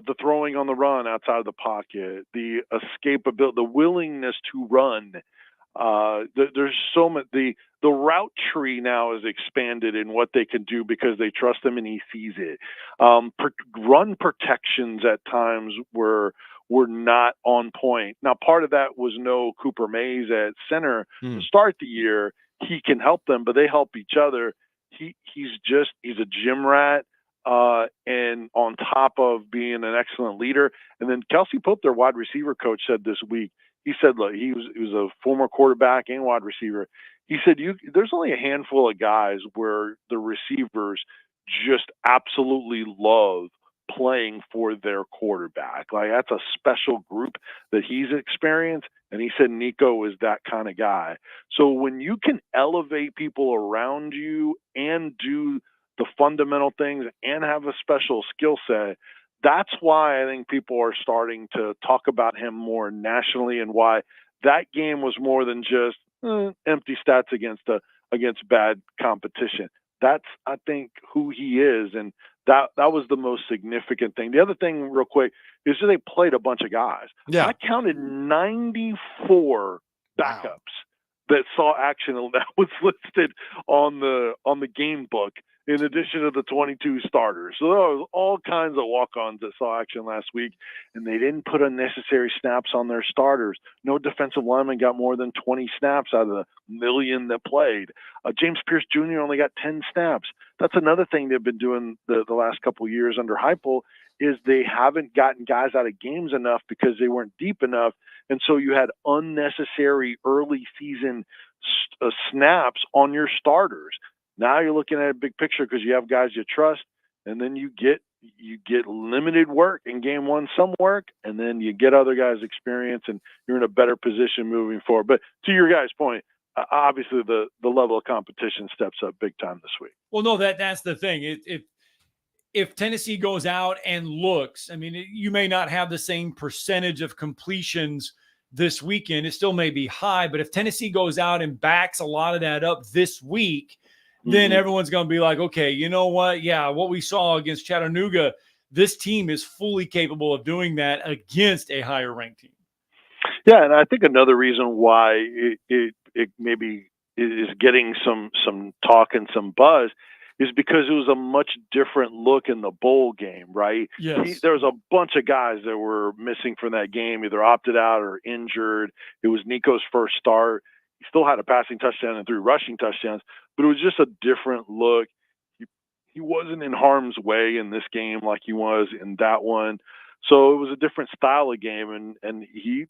the throwing on the run outside of the pocket, the escapability, the willingness to run. There's so much. The route tree now is expanded in what they can do because they trust him and he sees it. Run protections at times were not on point. Now, part of that was no Cooper Mays at center to start the year. He can help them, but they help each other. He's a gym rat. And on top of being an excellent leader. And then Kelsey Pope, their wide receiver coach, said this week, he said, look, he was a former quarterback and wide receiver. He said, there's only a handful of guys where the receivers just absolutely love playing for their quarterback. Like, that's a special group that he's experienced. And he said Nico is that kind of guy. So when you can elevate people around you and do the fundamental things and have a special skill set, that's why I think people are starting to talk about him more nationally, and why that game was more than just empty stats against bad competition. That's, I think, who he is, and that was the most significant thing. The other thing, real quick, is that they played a bunch of guys. Yeah. I counted 94 backups that saw action, and that was listed on the game book, in addition to the 22 starters. So there was all kinds of walk-ons that saw action last week, and they didn't put unnecessary snaps on their starters. No defensive lineman got more than 20 snaps out of the million that played. James Pierce Jr. only got 10 snaps. That's another thing they've been doing the last couple of years under Heupel, is they haven't gotten guys out of games enough because they weren't deep enough. And so you had unnecessary early season snaps on your starters. Now you're looking at a big picture because you have guys you trust, and then you get limited work in game one, some work, and then you get other guys' experience, and you're in a better position moving forward. But to your guys' point, obviously the level of competition steps up big time this week. Well, no, that's the thing. If Tennessee goes out and looks, I mean, you may not have the same percentage of completions this weekend. It still may be high, but if Tennessee goes out and backs a lot of that up this week, then everyone's going to be like, okay, you know what? Yeah, what we saw against Chattanooga, this team is fully capable of doing that against a higher ranked team. Yeah, and I think another reason why it maybe is getting some talk and some buzz is because it was a much different look in the bowl game, right? Yes. There was a bunch of guys that were missing from that game, either opted out or injured. It was Nico's first start. He still had a passing touchdown and 3 rushing touchdowns, but it was just a different look. He wasn't in harm's way in this game like he was in that one. So it was a different style of game, and he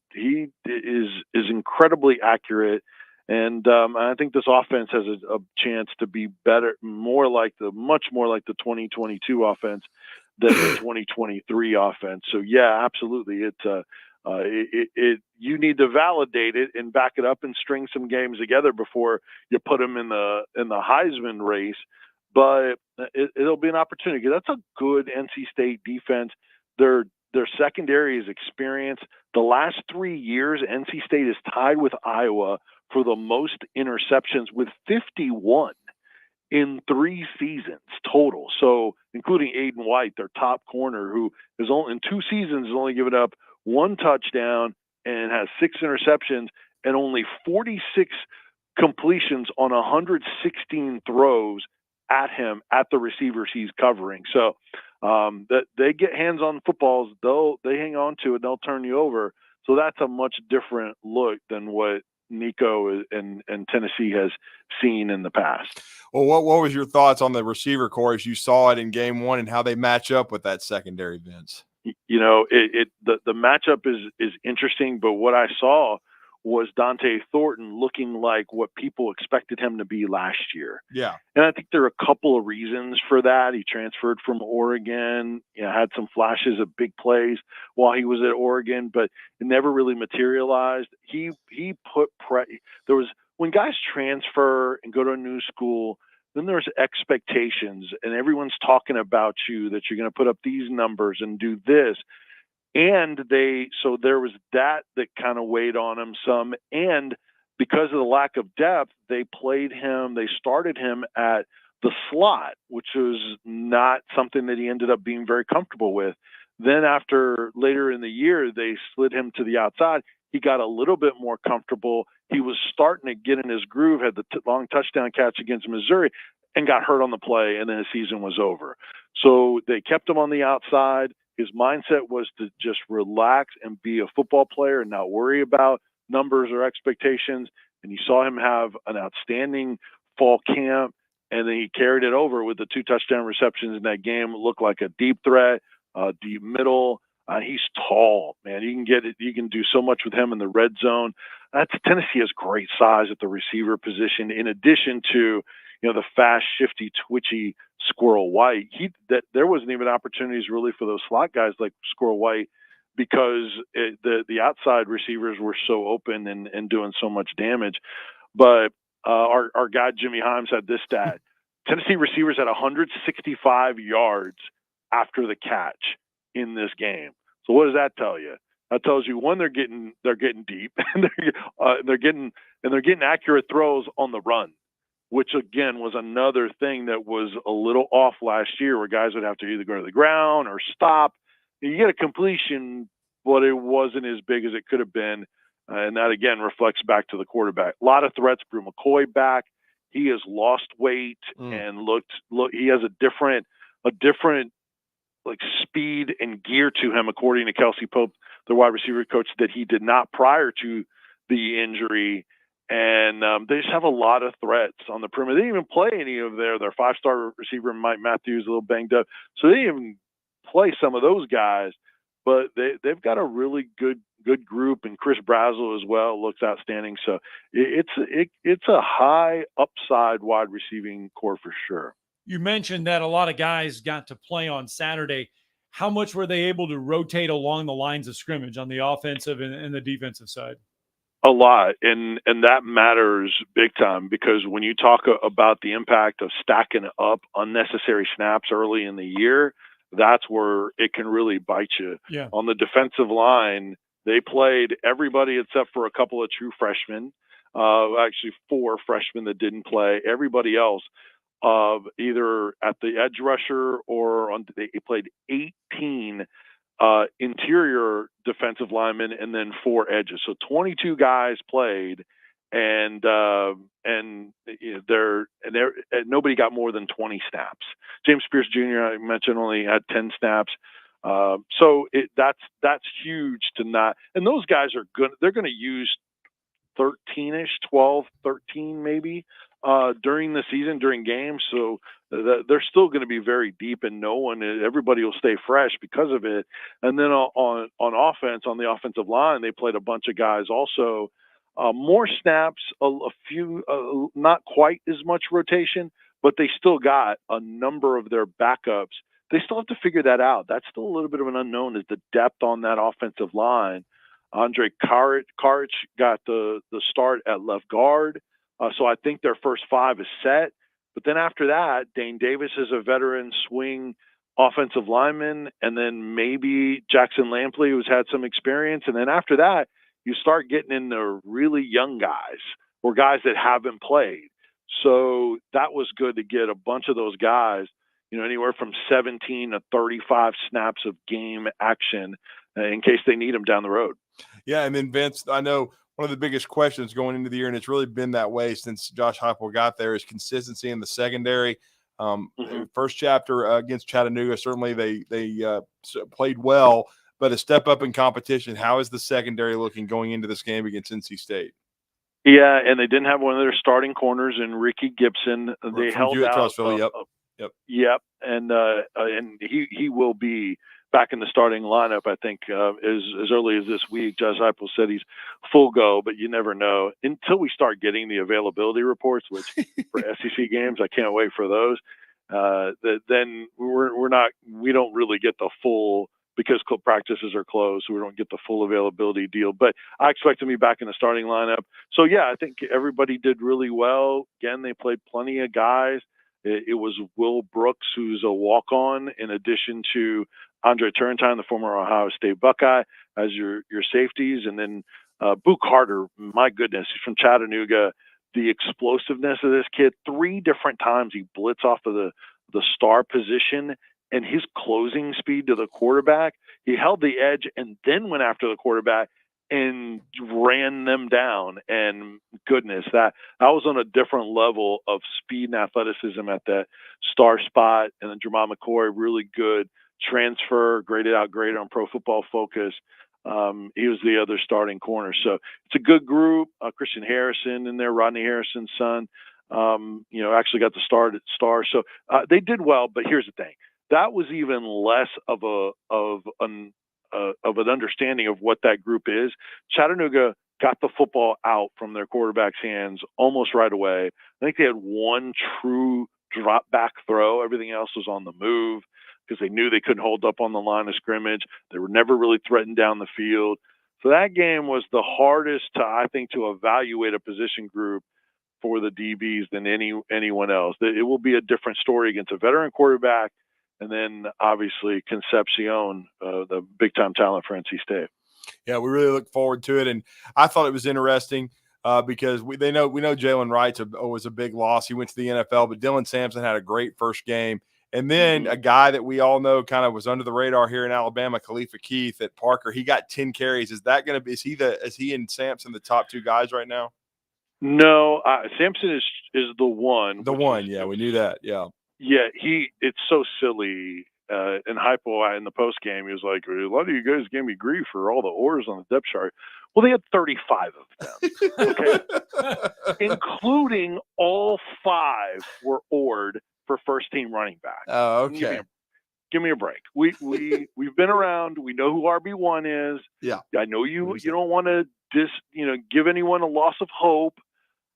is incredibly accurate. And I think this offense has a chance to be better, much more like the 2022 offense than the 2023 offense. So yeah, absolutely, you need to validate it and back it up and string some games together before you put them in the Heisman race. But it'll be an opportunity. That's a good NC State defense. Their secondary is experienced. The last 3 years, NC State is tied with Iowa for the most interceptions, with 51 in 3 seasons total. So including Aiden White, their top corner, who is only in 2 seasons has only given up 1 touchdown and has 6 interceptions and only 46 completions on 116 throws at him, at the receivers he's covering. So that they get hands on footballs, they hang on to it, they'll turn you over. So that's a much different look than what Nico and Tennessee has seen in the past. Well, what was your thoughts on the receiver core as you saw it in game one and how they match up with that secondary, Vince? You know, the matchup is interesting, but what I saw was Dante Thornton looking like what people expected him to be last year. Yeah. And I think there are a couple of reasons for that. He transferred from Oregon, had some flashes of big plays while he was at Oregon, but it never really materialized. He put when guys transfer and go to a new school, then there's expectations and everyone's talking about you, that you're going to put up these numbers and do this. And so there was that kind of weighed on him some. And because of the lack of depth, they started him at the slot, which was not something that he ended up being very comfortable with. Then after later in the year, they slid him to the outside. He got a little bit more comfortable. He was starting to get in his groove, had the long touchdown catch against Missouri, and got hurt on the play, and then his season was over. So they kept him on the outside. His mindset was to just relax and be a football player and not worry about numbers or expectations. And you saw him have an outstanding fall camp, and then he carried it over with the 2 touchdown receptions in that game. It looked like a deep threat, deep middle. He's tall, man. You can get it. You can do so much with him in the red zone. Tennessee has great size at the receiver position, in addition to the fast, shifty, twitchy Squirrel White. There wasn't even opportunities really for those slot guys like Squirrel White, because the outside receivers were so open and doing so much damage. But our guy Jimmy Himes had this stat: Tennessee receivers had 165 yards after the catch in this game. So what does that tell you? That tells you, one, they're getting deep, and they're getting accurate throws on the run, which again was another thing that was a little off last year, where guys would have to either go to the ground or stop. You get a completion, but it wasn't as big as it could have been, and that again reflects back to the quarterback. A lot of threats. Brew McCoy back. He has lost weight and look. He has a different like speed and gear to him, according to Kelsey Pope, the wide receiver coach, that he did not prior to the injury. And they just have a lot of threats on the perimeter. They didn't even play any of their 5-star receiver, Mike Matthews, a little banged up. So they didn't even play some of those guys, but they've got a really good group, and Chris Brazel as well looks outstanding. So it's a high upside wide receiving core for sure. You mentioned that a lot of guys got to play on Saturday. How much were they able to rotate along the lines of scrimmage on the offensive and the defensive side? A lot, and that matters big time, because when you talk about the impact of stacking up unnecessary snaps early in the year, that's where it can really bite you. Yeah. On the defensive line, they played everybody except for a couple of true freshmen, actually 4 freshmen that didn't play. Everybody else, either at the edge rusher or they played 18 interior defensive linemen and then 4 edges. So 22 guys played, and nobody got more than 20 snaps. James Pierce Jr., I mentioned, only had 10 snaps. So that's huge to not. And those guys are good. They're going to use 13-ish, 12, 13 maybe during the season, during games. So they're still going to be very deep, and everybody will stay fresh because of it. And then on offense, on the offensive line, they played a bunch of guys also. More snaps, a few, not quite as much rotation, but they still got a number of their backups. They still have to figure that out. That's still a little bit of an unknown, is the depth on that offensive line. Andre Karic got the start at left guard. So I think their first 5 is set. But then after that, Dane Davis is a veteran swing offensive lineman, and then maybe Jackson Lampley, who's had some experience. And then after that, you start getting into really young guys or guys that haven't played. So that was good to get a bunch of those guys, anywhere from 17 to 35 snaps of game action in case they need them down the road. Yeah, and then Vince, I know one of the biggest questions going into the year, and it's really been that way since Josh Heupel got there, is consistency in the secondary. First chapter against Chattanooga, certainly they played well, but a step up in competition. How is the secondary looking going into this game against NC State? Yeah, and they didn't have one of their starting corners in Ricky Gibson. They held out. Yep, and he will be back in the starting lineup, I think, as early as this week. Josh Heupel said he's full go, but you never know until we start getting the availability reports, which for SEC games, I can't wait for those. Then we don't really get the full, because club practices are closed, so we don't get the full availability deal. But I expect to be back in the starting lineup. So, yeah, I think everybody did really well. Again, they played plenty of guys. It was Will Brooks, who's a walk-on, in addition to Andre Turrentine, the former Ohio State Buckeye, as your safeties. And then Boo Carter, my goodness, he's from Chattanooga. The explosiveness of this kid, 3 different times he blitz off of the star position, and his closing speed to the quarterback He held the edge and then went after the quarterback and ran them down. And goodness, that was on a different level of speed and athleticism at that star spot. And then Jermon McCoy, really good transfer, graded on Pro Football Focus. He was the other starting corner. So it's a good group. Christian Harrison in there, Rodney Harrison's son, actually got the start at star. So they did well, but here's the thing. That was even less of an understanding of what that group is. Chattanooga got the football out from their quarterback's hands almost right away. I think they had one true drop back throw. Everything else was on the move because they knew they couldn't hold up on the line of scrimmage. They were never really threatened down the field. So that game was the hardest to evaluate a position group for the DBs than anyone else. It will be a different story against a veteran quarterback. And then obviously Concepcion, the big time talent for NC State. Yeah, we really look forward to it. And I thought it was interesting because we know Jalen Wright was a big loss. He went to the NFL, but Dylan Sampson had a great first game. And then a guy that we all know kind of was under the radar here in Alabama, Khalifa Keith at Parker. He got 10 carries. Is he and Sampson the top two guys right now? No, Sampson is the one. The one, yeah, we knew that. Yeah. Yeah, it's so silly. And Hypo in the post game, he was like, a lot of you guys gave me grief for all the ors on the depth chart. Well, they had 35 of them, okay? Including all 5 were ored for first team running back. Oh, okay. Give me a break. We've been around. We know who RB1 is. Yeah. I know you don't want to give anyone a loss of hope,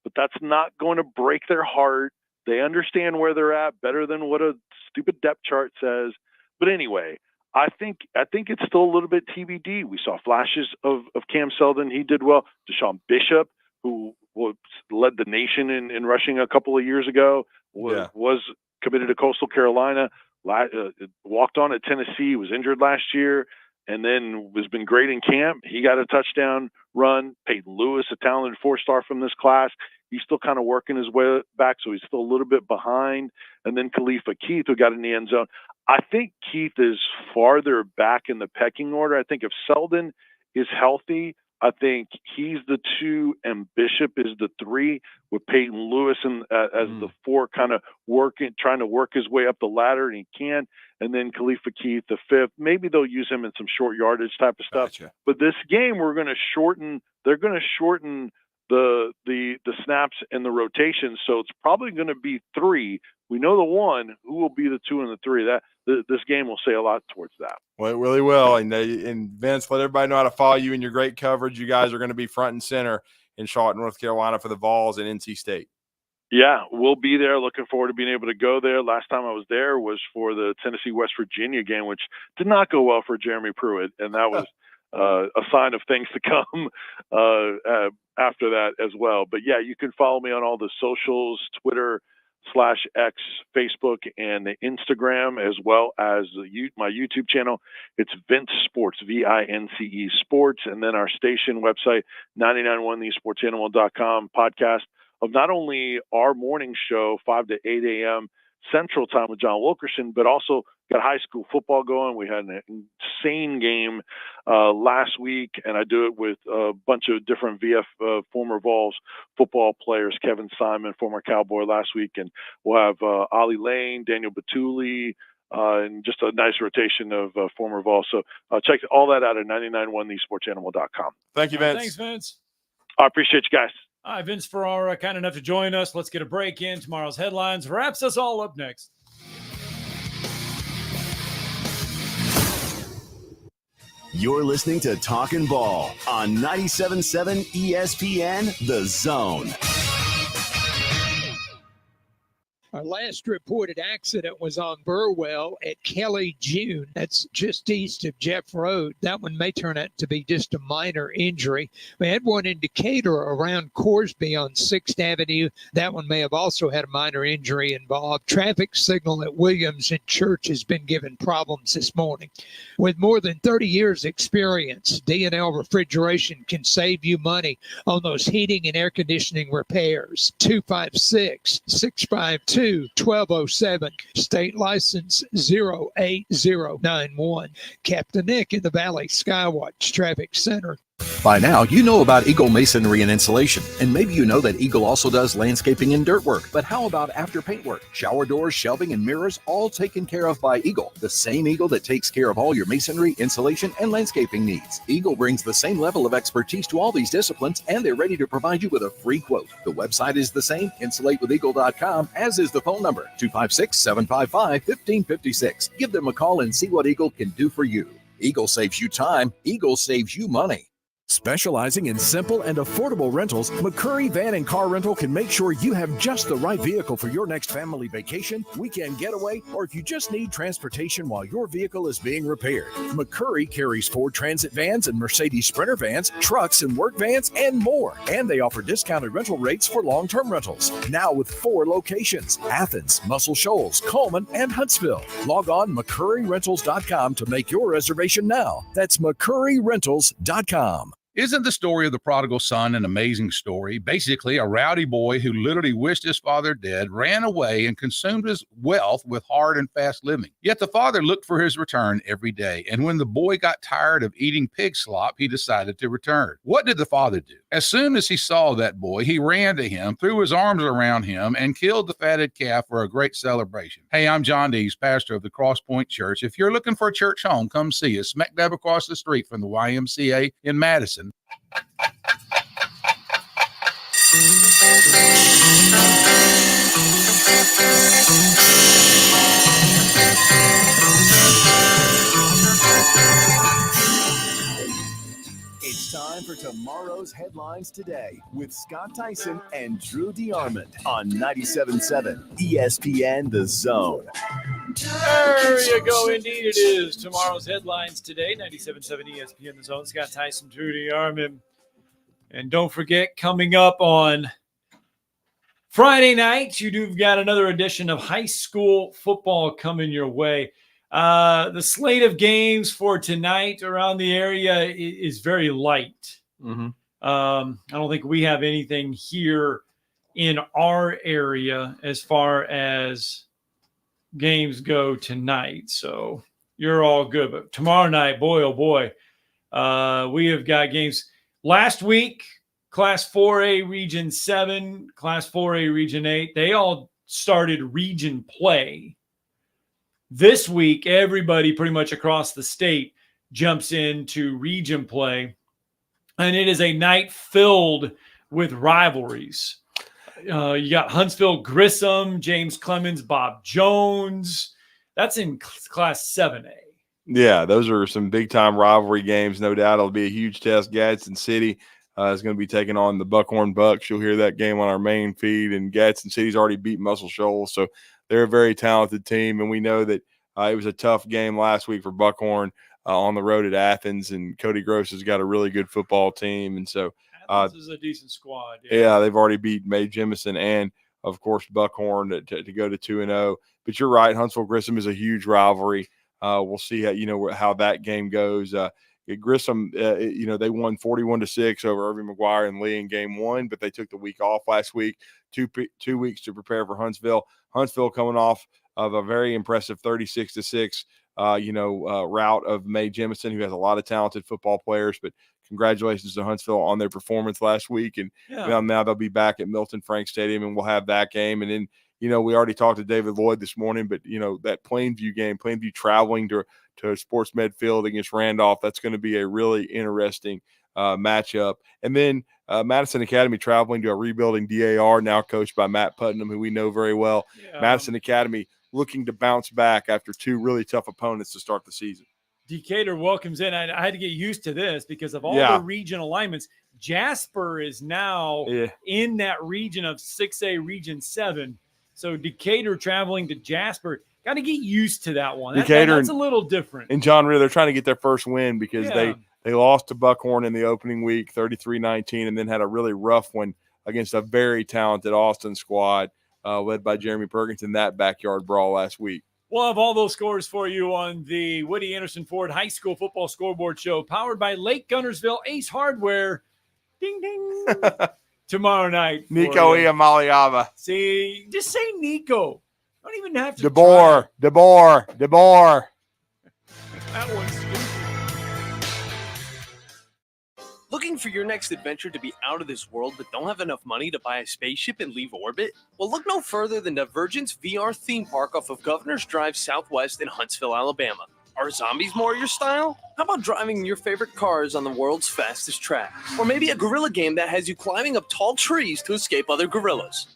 but that's not going to break their heart. They understand where they're at better than what a stupid depth chart says. But anyway, I think it's still a little bit TBD. We saw flashes of Cam Seldon. He did well. Deshaun Bishop, who led the nation in rushing a couple of years ago, was committed to Coastal Carolina, walked on at Tennessee, was injured last year, and then has been great in camp. He got a touchdown run. Peyton Lewis, a talented 4-star from this class. He's still kind of working his way back, so he's still a little bit behind. And then Khalifa Keith, who got in the end zone. I think Keith is farther back in the pecking order. I think if Seldon is healthy, I think he's the 2 and Bishop is the 3, with Peyton Lewis as the 4, kind of trying to work his way up the ladder, and he can. And then Khalifa Keith, the 5th. Maybe they'll use him in some short yardage type of stuff. Gotcha. But this game, they're going to shorten the snaps and the rotations, so it's probably going to be 3. We know the 1. Who will be the 2 and the 3? This game will say a lot towards that. Well, it really will. And Vince, let everybody know how to follow you in your great coverage. You guys are going to be front and center in Charlotte, North Carolina for the Vols and NC State. Yeah, we'll be there. Looking forward to being able to go there. Last time I was there was for the Tennessee-West Virginia game, which did not go well for Jeremy Pruitt, and that was a sign of things to come after that as well. But yeah, you can follow me on all the socials, Twitter /X, Facebook, and Instagram, as well as my YouTube channel. It's Vince Sports, VINCE Sports, and then our station website, 991thesportsanimal.com, podcast of not only our morning show, 5 to 8 a.m. Central Time with John Wilkerson, but also got high school football going. We had an insane game last week, and I do it with a bunch of different VF former Vols football players. Kevin Simon, former Cowboy, last week, and we'll have Ollie Lane, Daniel Batuli, and just a nice rotation of former Vols. So check all that out at 991thesportsanimal.com. Thank you, Vince. Thanks, Vince. I appreciate you guys. All right, Vince Ferrara, kind enough to join us. Let's get a break in. Tomorrow's headlines wraps us all up next. You're listening to Talkin' Ball on 97.7 ESPN, The Zone. Our last reported accident was on Burwell at Kelly June. That's just east of Jeff Road. That one may turn out to be just a minor injury. We had one in Decatur around Corsby on 6th Avenue. That one may have also had a minor injury involved. Traffic signal at Williams and Church has been given problems this morning. With more than 30 years experience, D&L Refrigeration can save you money on those heating and air conditioning repairs. 256-652 21207. State license 08091. Captain Nick in the Valley Skywatch Traffic Center. By now, you know about Eagle Masonry and Insulation, and maybe you know that Eagle also does landscaping and dirt work. But how about after paint work? Shower doors, shelving, and mirrors, all taken care of by Eagle, the same Eagle that takes care of all your masonry, insulation, and landscaping needs. Eagle brings the same level of expertise to all these disciplines, and they're ready to provide you with a free quote. The website is the same, insulatewitheagle.com, as is the phone number, 256-755-1556. Give them a call and see what Eagle can do for you. Eagle saves you time. Eagle saves you money. Specializing in simple and affordable rentals, McCurry Van and Car Rental can make sure you have just the right vehicle for your next family vacation, weekend getaway, or if you just need transportation while your vehicle is being repaired. McCurry carries Ford Transit vans and Mercedes Sprinter vans, trucks and work vans, and more. And they offer discounted rental rates for long-term rentals. Now with 4 locations: Athens, Muscle Shoals, Coleman, and Huntsville. Log on McCurryRentals.com to make your reservation now. That's McCurryRentals.com. Isn't the story of the prodigal son an amazing story? Basically, a rowdy boy who literally wished his father dead, ran away, and consumed his wealth with hard and fast living. Yet the father looked for his return every day, and when the boy got tired of eating pig slop, he decided to return. What did the father do? As soon as he saw that boy, he ran to him, threw his arms around him, and killed the fatted calf for a great celebration. Hey, I'm John Dees, pastor of the Cross Point Church. If you're looking for a church home, come see us, smack dab across the street from the YMCA in Madison. It's time for tomorrow's headlines today with Scott Tyson and Drew DeArmond on 97.7 ESPN The Zone. There you go. Indeed, it is. Tomorrow's headlines today, 97.7 ESPN The Zone. Scott Tyson, Drew DeArmond. And don't forget, coming up on Friday night, you've got another edition of high school football coming your way. The slate of games for tonight around the area is very light. Mm-hmm. I don't think we have anything here in our area as far as games go tonight. So you're all good. But tomorrow night, boy, oh boy, we have got games. Last week, Class 4A Region 7, Class 4A Region 8, they all started region play. This week, everybody pretty much across the state jumps into region play, and it is a night filled with rivalries. You got Huntsville Grissom, James Clemens, Bob Jones. That's in Class 7A. Yeah, those are some big-time rivalry games, no doubt. It'll be a huge test. Gadsden City is going to be taking on the Buckhorn Bucks. You'll hear that game on our main feed, and Gadsden City's already beat Muscle Shoals, so they're a very talented team, and we know that it was a tough game last week for Buckhorn on the road at Athens, and Cody Gross has got a really good football team, and so Athens is a decent squad. Yeah, they've already beat Mae Jemison and, of course, Buckhorn to go to 2-0. But you're right, Huntsville Grissom is a huge rivalry. We'll see how that game goes. Grissom, they won 41-6 over Irving McGuire and Lee in game 1, but they took the week off last week, 2 weeks to prepare for Huntsville. Huntsville coming off of a very impressive 36-6, rout of Mae Jemison, who has a lot of talented football players. But congratulations to Huntsville on their performance last week, and now they'll be back at Milton Frank Stadium, and we'll have that game. And then we already talked to David Lloyd this morning, but that Plainview game, Plainview traveling to Sports Med Field against Randolph, that's going to be a really interesting matchup. And then Madison Academy traveling to a rebuilding DAR, now coached by Matt Putnam, who we know very well. Yeah. Madison Academy looking to bounce back after 2 really tough opponents to start the season. Decatur welcomes in. I had to get used to this because of all the region alignments. Jasper is now in that region of 6A Region 7. So Decatur traveling to Jasper. Got to get used to that one. That's a little different. And John Rear, they're trying to get their first win because they lost to Buckhorn in the opening week, 33-19, and then had a really rough one against a very talented Austin squad led by Jeremy Perkins in that backyard brawl last week. We'll have all those scores for you on the Woody Anderson Ford High School Football Scoreboard Show, powered by Lake Gunnersville Ace Hardware. Ding, ding. tomorrow night. for Nico you. Iamaleava. See, just say Nico. Don't even have to. DeBoer. That one's stupid. Looking for your next adventure to be out of this world but don't have enough money to buy a spaceship and leave orbit? Well, look no further than Divergence VR theme park off of Governor's Drive Southwest in Huntsville, Alabama. Are zombies more your style? How about driving your favorite cars on the world's fastest track? Or maybe a gorilla game that has you climbing up tall trees to escape other gorillas?